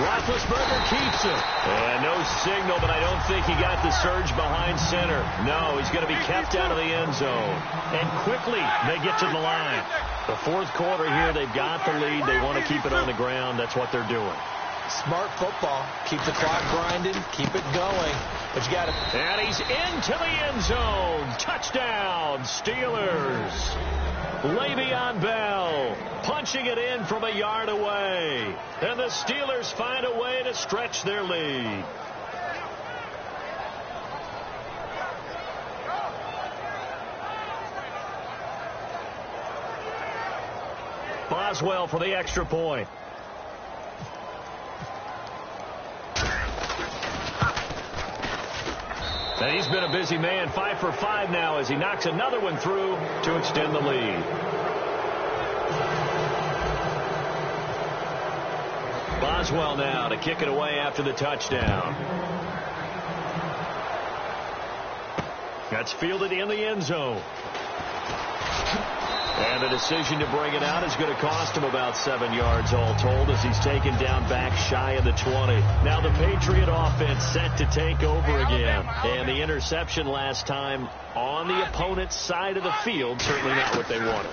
Roethlisberger keeps it. And no signal, but I don't think he got the surge behind center. No, he's going to be kept out of the end zone. And quickly, they get to the line. The fourth quarter here, they've got the lead. They want to keep it on the ground. That's what they're doing. Smart football. Keep the clock grinding. Keep it going. But you got to... And he's into the end zone. Touchdown, Steelers. Le'Veon Bell punching it in from a yard away. And the Steelers find a way to stretch their lead. Boswell for the extra point. And he's been a busy man, 5 for 5 now as he knocks another one through to extend the lead. Boswell now to kick it away after the touchdown. That's fielded in the end zone. And the decision to bring it out is going to cost him about 7 yards all told as he's taken down back shy of the 20. Now the Patriot offense set to take over again. And the interception last time on the opponent's side of the field, certainly not what they wanted.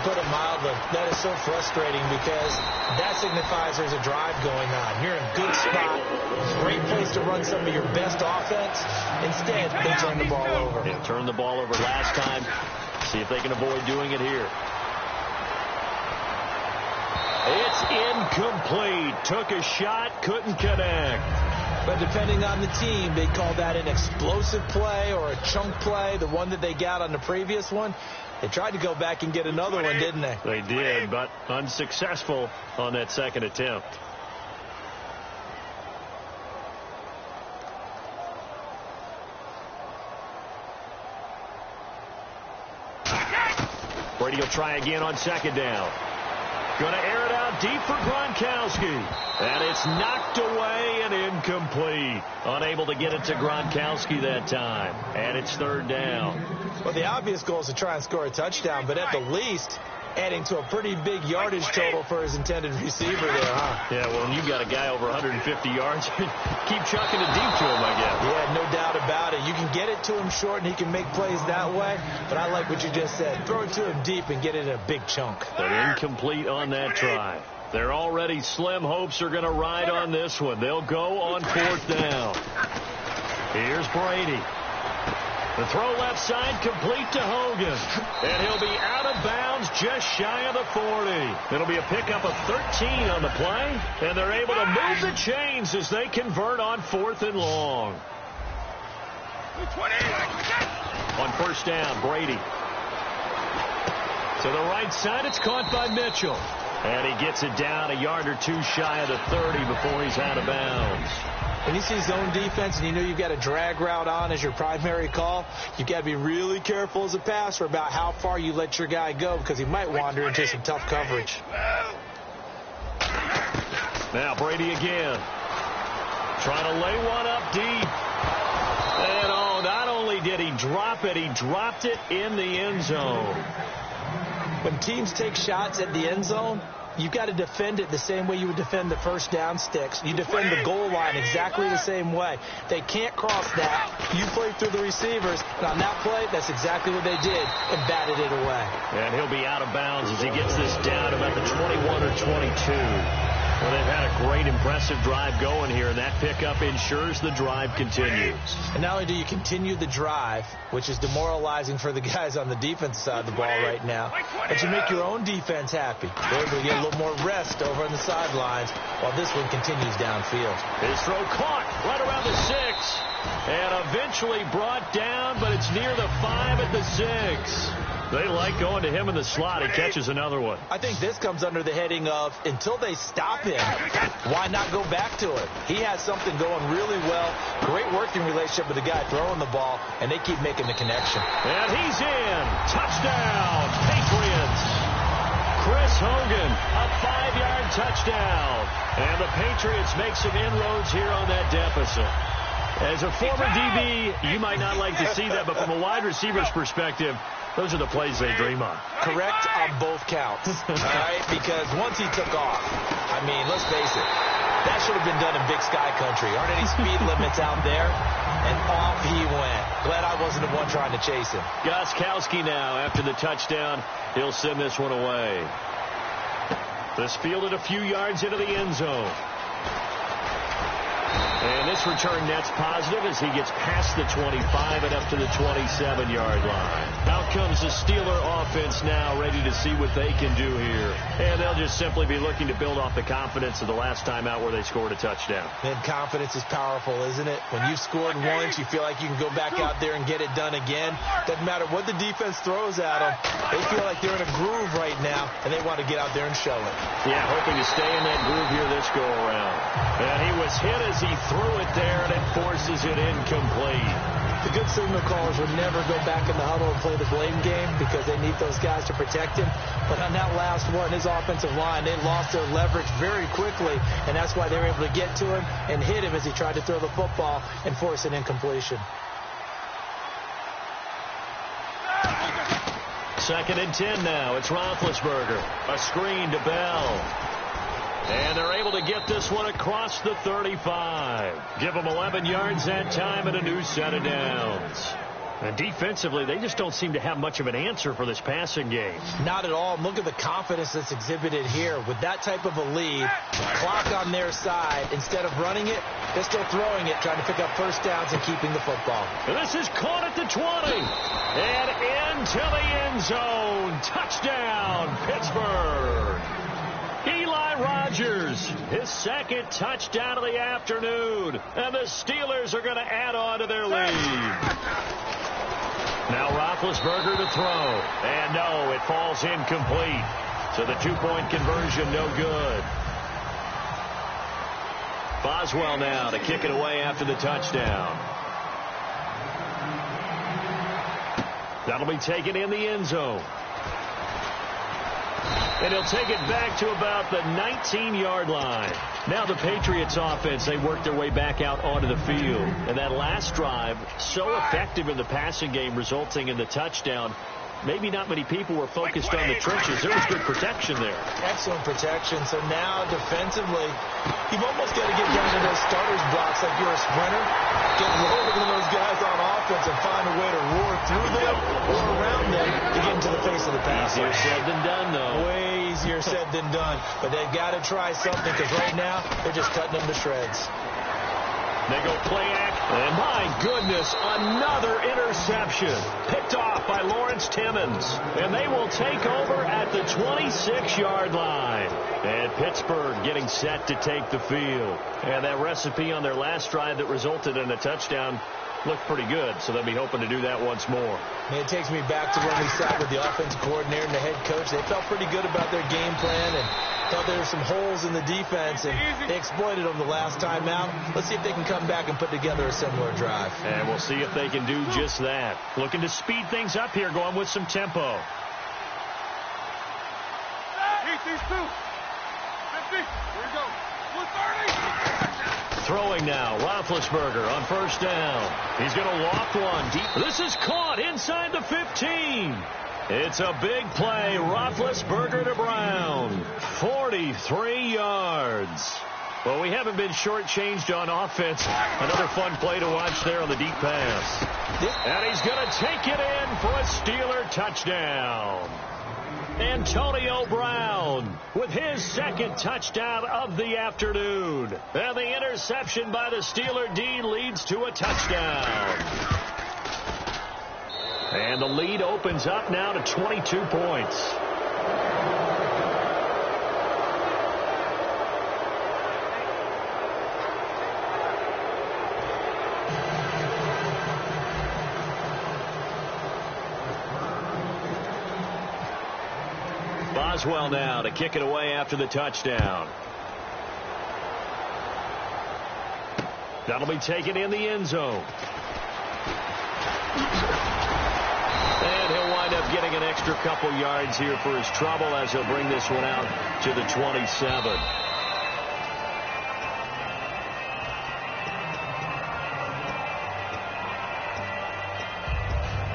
Put it mildly, that is so frustrating because that signifies there's a drive going on. You're in a good spot, great place to run some of your best offense. Instead, they turn the ball over. They turned the ball over last time. See if they can avoid doing it here. It's incomplete. Took a shot, couldn't connect. But depending on the team, they call that an explosive play or a chunk play, the one that they got on the previous one. They tried to go back and get another one, didn't they? They did, but unsuccessful on that second attempt. Brady will try again on second down. Going to air it out deep for Gronkowski. And it's knocked away and incomplete. Unable to get it to Gronkowski that time. And it's third down. Well, the obvious goal is to try and score a touchdown, but at the least, adding to a pretty big yardage total for his intended receiver there, huh? Yeah, well, when you've got a guy over 150 yards, keep chucking it deep to him, I guess. Yeah, no doubt about it. You can get it to him short, and he can make plays that way, but I like what you just said. Throw it to him deep and get it in a big chunk. But incomplete on that try. They're already slim hopes are going to ride on this one. They'll go on 4th down. Here's Brady. The throw left side complete to Hogan. And he'll be out of bounds just shy of the 40. It'll be a pickup of 13 on the play. And they're able to move the chains as they convert on 4th and long. On 1st down, Brady. To the right side, it's caught by Mitchell. And he gets it down a yard or two shy of the 30 before he's out of bounds. When you see zone defense and you know you've got a drag route on as your primary call, you've got to be really careful as a passer about how far you let your guy go because he might wander into some tough coverage. Now Brady again. Trying to lay one up deep. And oh, not only did he drop it, he dropped it in the end zone. When teams take shots at the end zone, you've got to defend it the same way you would defend the first down sticks. You defend the goal line exactly the same way. They can't cross that. You play through the receivers. And on that play, that's exactly what they did and batted it away. And he'll be out of bounds as he gets this down about the 21 or 22. Well, they've had a great, impressive drive going here, and that pickup ensures the drive continues. And not only do you continue the drive, which is demoralizing for the guys on the defense side of the ball right now, but you make your own defense happy. They're able to get a little more rest over on the sidelines while this one continues downfield. His throw caught right around the 6, and eventually brought down, but it's near the 5 at the 6. They like going to him in the slot. He catches another one. I think this comes under the heading of until they stop him, why not go back to it? He has something going really well. Great working relationship with the guy throwing the ball, and they keep making the connection. And he's in. Touchdown, Patriots. Chris Hogan, a 5-yard touchdown. And the Patriots make some inroads here on that deficit. As a former DB, you might not like to see that, but from a wide receiver's perspective, those are the plays they dream of. Correct on both counts, all right? Because once he took off, I mean, let's face it, that should have been done in Big Sky Country. Aren't any speed limits out there? And off he went. Glad I wasn't the one trying to chase him. Gostkowski now, after the touchdown, he'll send this one away. This fielded a few yards into the end zone. And this return net's positive as he gets past the 25 and up to the 27-yard line. Out comes the Steeler offense now, ready to see what they can do here. And they'll just simply be looking to build off the confidence of the last time out where they scored a touchdown. And confidence is powerful, isn't it? When you've scored once, you feel like you can go back out there and get it done again. Doesn't matter what the defense throws at them. They feel like they're in a groove right now, and they want to get out there and show it. Yeah, hoping to stay in that groove here this go-around. And he was hit as he threw it there, and it forces it incomplete. The good signal callers would never go back in the huddle and play the blame game because they need those guys to protect him. But on that last one, his offensive line, they lost their leverage very quickly, and that's why they were able to get to him and hit him as he tried to throw the football and force an incompletion. 2nd and 10 now. It's Roethlisberger. A screen to Bell. And they're able to get this one across the 35. Give them 11 yards that time and a new set of downs. And defensively, they just don't seem to have much of an answer for this passing game. Not at all. Look at the confidence that's exhibited here. With that type of a lead, clock on their side, instead of running it, they're still throwing it, trying to pick up first downs and keeping the football. And this is caught at the 20. And into the end zone. Touchdown, Pittsburgh. Eli Rogers, his 2nd touchdown of the afternoon. And the Steelers are going to add on to their lead. Now Roethlisberger to throw. And no, it falls incomplete. So the 2-point conversion no good. Boswell now to kick it away after the touchdown. That'll be taken in the end zone. And he'll take it back to about the 19-yard line. Now the Patriots offense, they work their way back out onto the field. And that last drive, so effective in the passing game, resulting in the touchdown. maybe not many people were focused on the trenches. There was good protection there. Excellent protection. So now defensively, you've almost got to get down to those starters blocks like you're a sprinter. Get rolling to those guys on offense and find a way to roar through them or around them to get into the face of the pass. Easier said than done, though. Way easier said than done. But they've got to try something because right now they're just cutting them to shreds. They go play act, and my goodness, another interception. Picked off by Lawrence Timmons. And they will take over at the 26-yard line. And Pittsburgh getting set to take the field. And that recipe on their last drive that resulted in a touchdown looked pretty good, so they'll be hoping to do that once more. It takes me back to when we sat with the offensive coordinator and the head coach. They felt pretty good about their game plan and thought there were some holes in the defense, and they exploited them the last time out. Let's see if they can come back and put together a similar drive. And we'll see if they can do just that. Looking to speed things up here, going with some tempo. These two. 50. Here we go. 130. Throwing now, Roethlisberger on first down. He's going to loft one deep. This is caught inside the 15. It's a big play. Roethlisberger to Brown. 43 yards. Well, we haven't been shortchanged on offense. Another fun play to watch there on the deep pass. And he's going to take it in for a Steeler touchdown. Antonio Brown with his second touchdown of the afternoon. And the interception by the Steeler D leads to a touchdown. And the lead opens up now to 22 points. Boswell now to kick it away after the touchdown. That'll be taken in the end zone. And he'll wind up getting an extra couple yards here for his trouble as he'll bring this one out to the 27.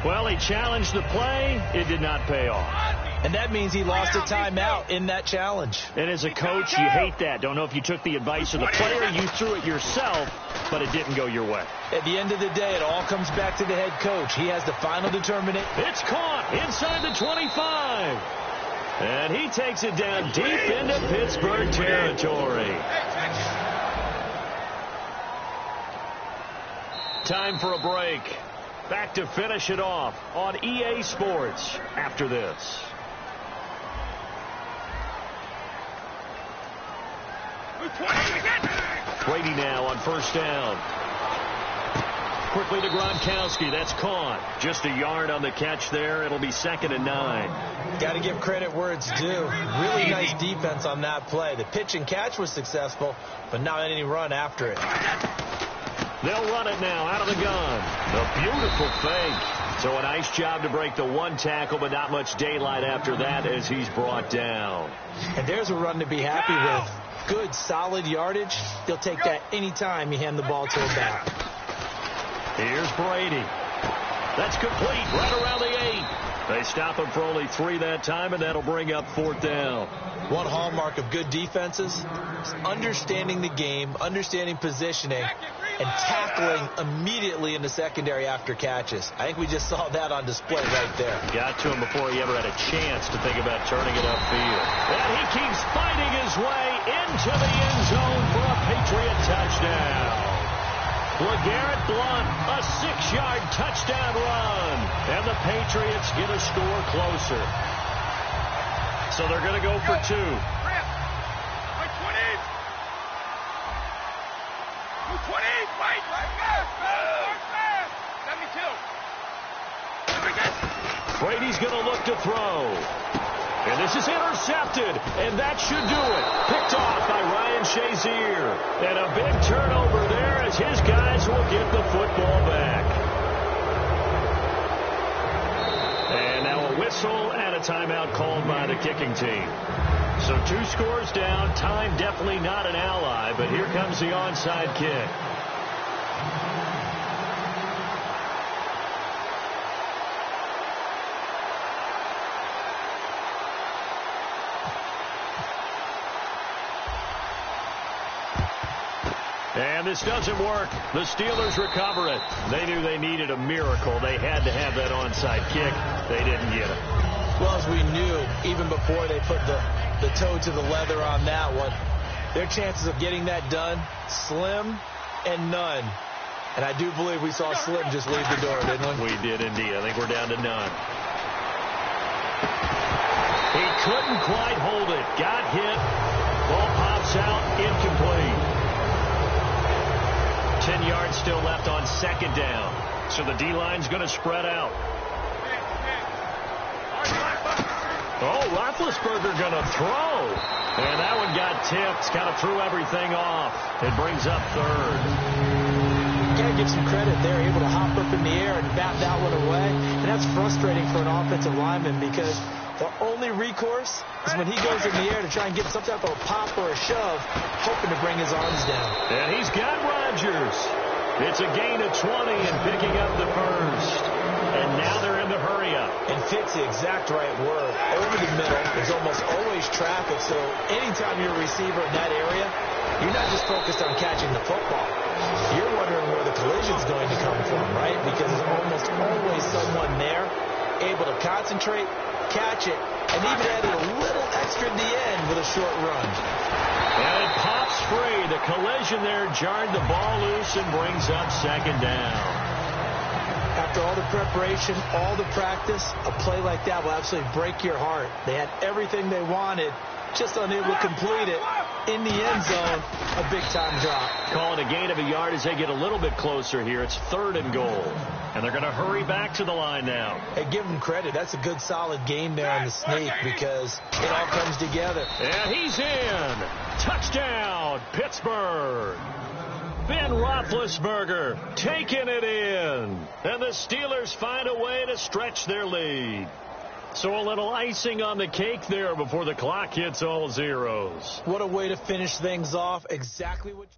Well, he challenged the play. It did not pay off. And that means he lost a timeout in that challenge. And as a coach, you hate that. Don't know if you took the advice of the player, you threw it yourself, but it didn't go your way. At the end of the day, it all comes back to the head coach. He has the final determinant. It's caught inside the 25. And he takes it down deep into Pittsburgh territory. Time for a break. Back to finish it off on EA Sports after this. Brady now on first down. Quickly to Gronkowski. That's caught. Just a yard on the catch there. It'll be 2nd and 9. Got to give credit where it's due. Really nice defense on that play. The pitch and catch was successful, but not any run after it. They'll run it now out of the gun. A beautiful fake. So a nice job to break the one tackle, but not much daylight after that as he's brought down. And there's a run to be happy with. Good, solid yardage. They'll take that anytime you hand the ball to a back. Here's Brady. That's complete right around the 8. They stop him for only 3 that time, and that'll bring up 4th down. One hallmark of good defenses is understanding the game, understanding positioning, and tackling immediately in the secondary after catches. I think we just saw that on display right there. Got to him before he ever had a chance to think about turning it upfield. And he keeps fighting his way into the end zone for a Patriot touchdown. LeGarrette Blount, a 6-yard touchdown run. And the Patriots get a score closer. So they're going to go for 2. Brady's going to look to throw. And this is intercepted, and that should do it. Picked off by Ryan Shazier. And a big turnover there as his guys will get the football back. And now a whistle and a timeout called by the kicking team. So 2 scores down. Time definitely not an ally, but here comes the onside kick. And this doesn't work. The Steelers recover it. They knew they needed a miracle. They had to have that onside kick. They didn't get it. Well, as we knew, even before they put the toe to the leather on that one, their chances of getting that done, slim and none. And I do believe we saw Slim just leave the door, didn't we? We did indeed. I think we're down to none. He couldn't quite hold it. Got hit. Ball pops out. Incomplete. 10 yards still left on second down. So the D-line's going to spread out. Oh, Roethlisberger going to throw. And that one got tipped. Kind of threw everything off. It brings up third. You got to give some credit. They're able to hop up in the air and bat that one away. And that's frustrating for an offensive lineman because the only recourse is when he goes in the air to try and get some type of a pop or a shove, hoping to bring his arms down. And he's got Rodgers. It's a gain of 20 and picking up the first. And now they're in the hurry-up. And fit's the exact right word. Over the middle, there's almost always traffic, so anytime you're a receiver in that area, you're not just focused on catching the football. You're wondering where the collision's going to come from, right? Because there's almost always someone there able to concentrate, catch it, and even added a little extra at the end with a short run. And it pops free. The collision there jarred the ball loose and brings up second down. After all the preparation, all the practice, a play like that will absolutely break your heart. They had everything they wanted, just unable to complete it. In the end zone, a big-time drop. Calling a gain of a yard as they get a little bit closer here. It's 3rd and goal. And they're going to hurry back to the line now. Hey, give them credit. That's a good, solid game there on the sneak because it all comes together. And he's in. Touchdown, Pittsburgh. Ben Roethlisberger taking it in. And the Steelers find a way to stretch their lead. So a little icing on the cake there before the clock hits all zeros. What a way to finish things off. Exactly what...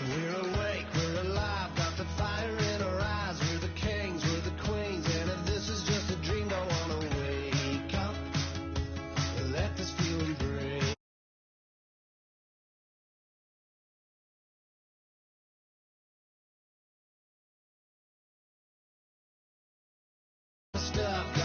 We're awake, we're alive, got the fire in our eyes. We're the kings, we're the queens, and if this is just a dream, don't wanna wake up. Let this feeling break. Stuff.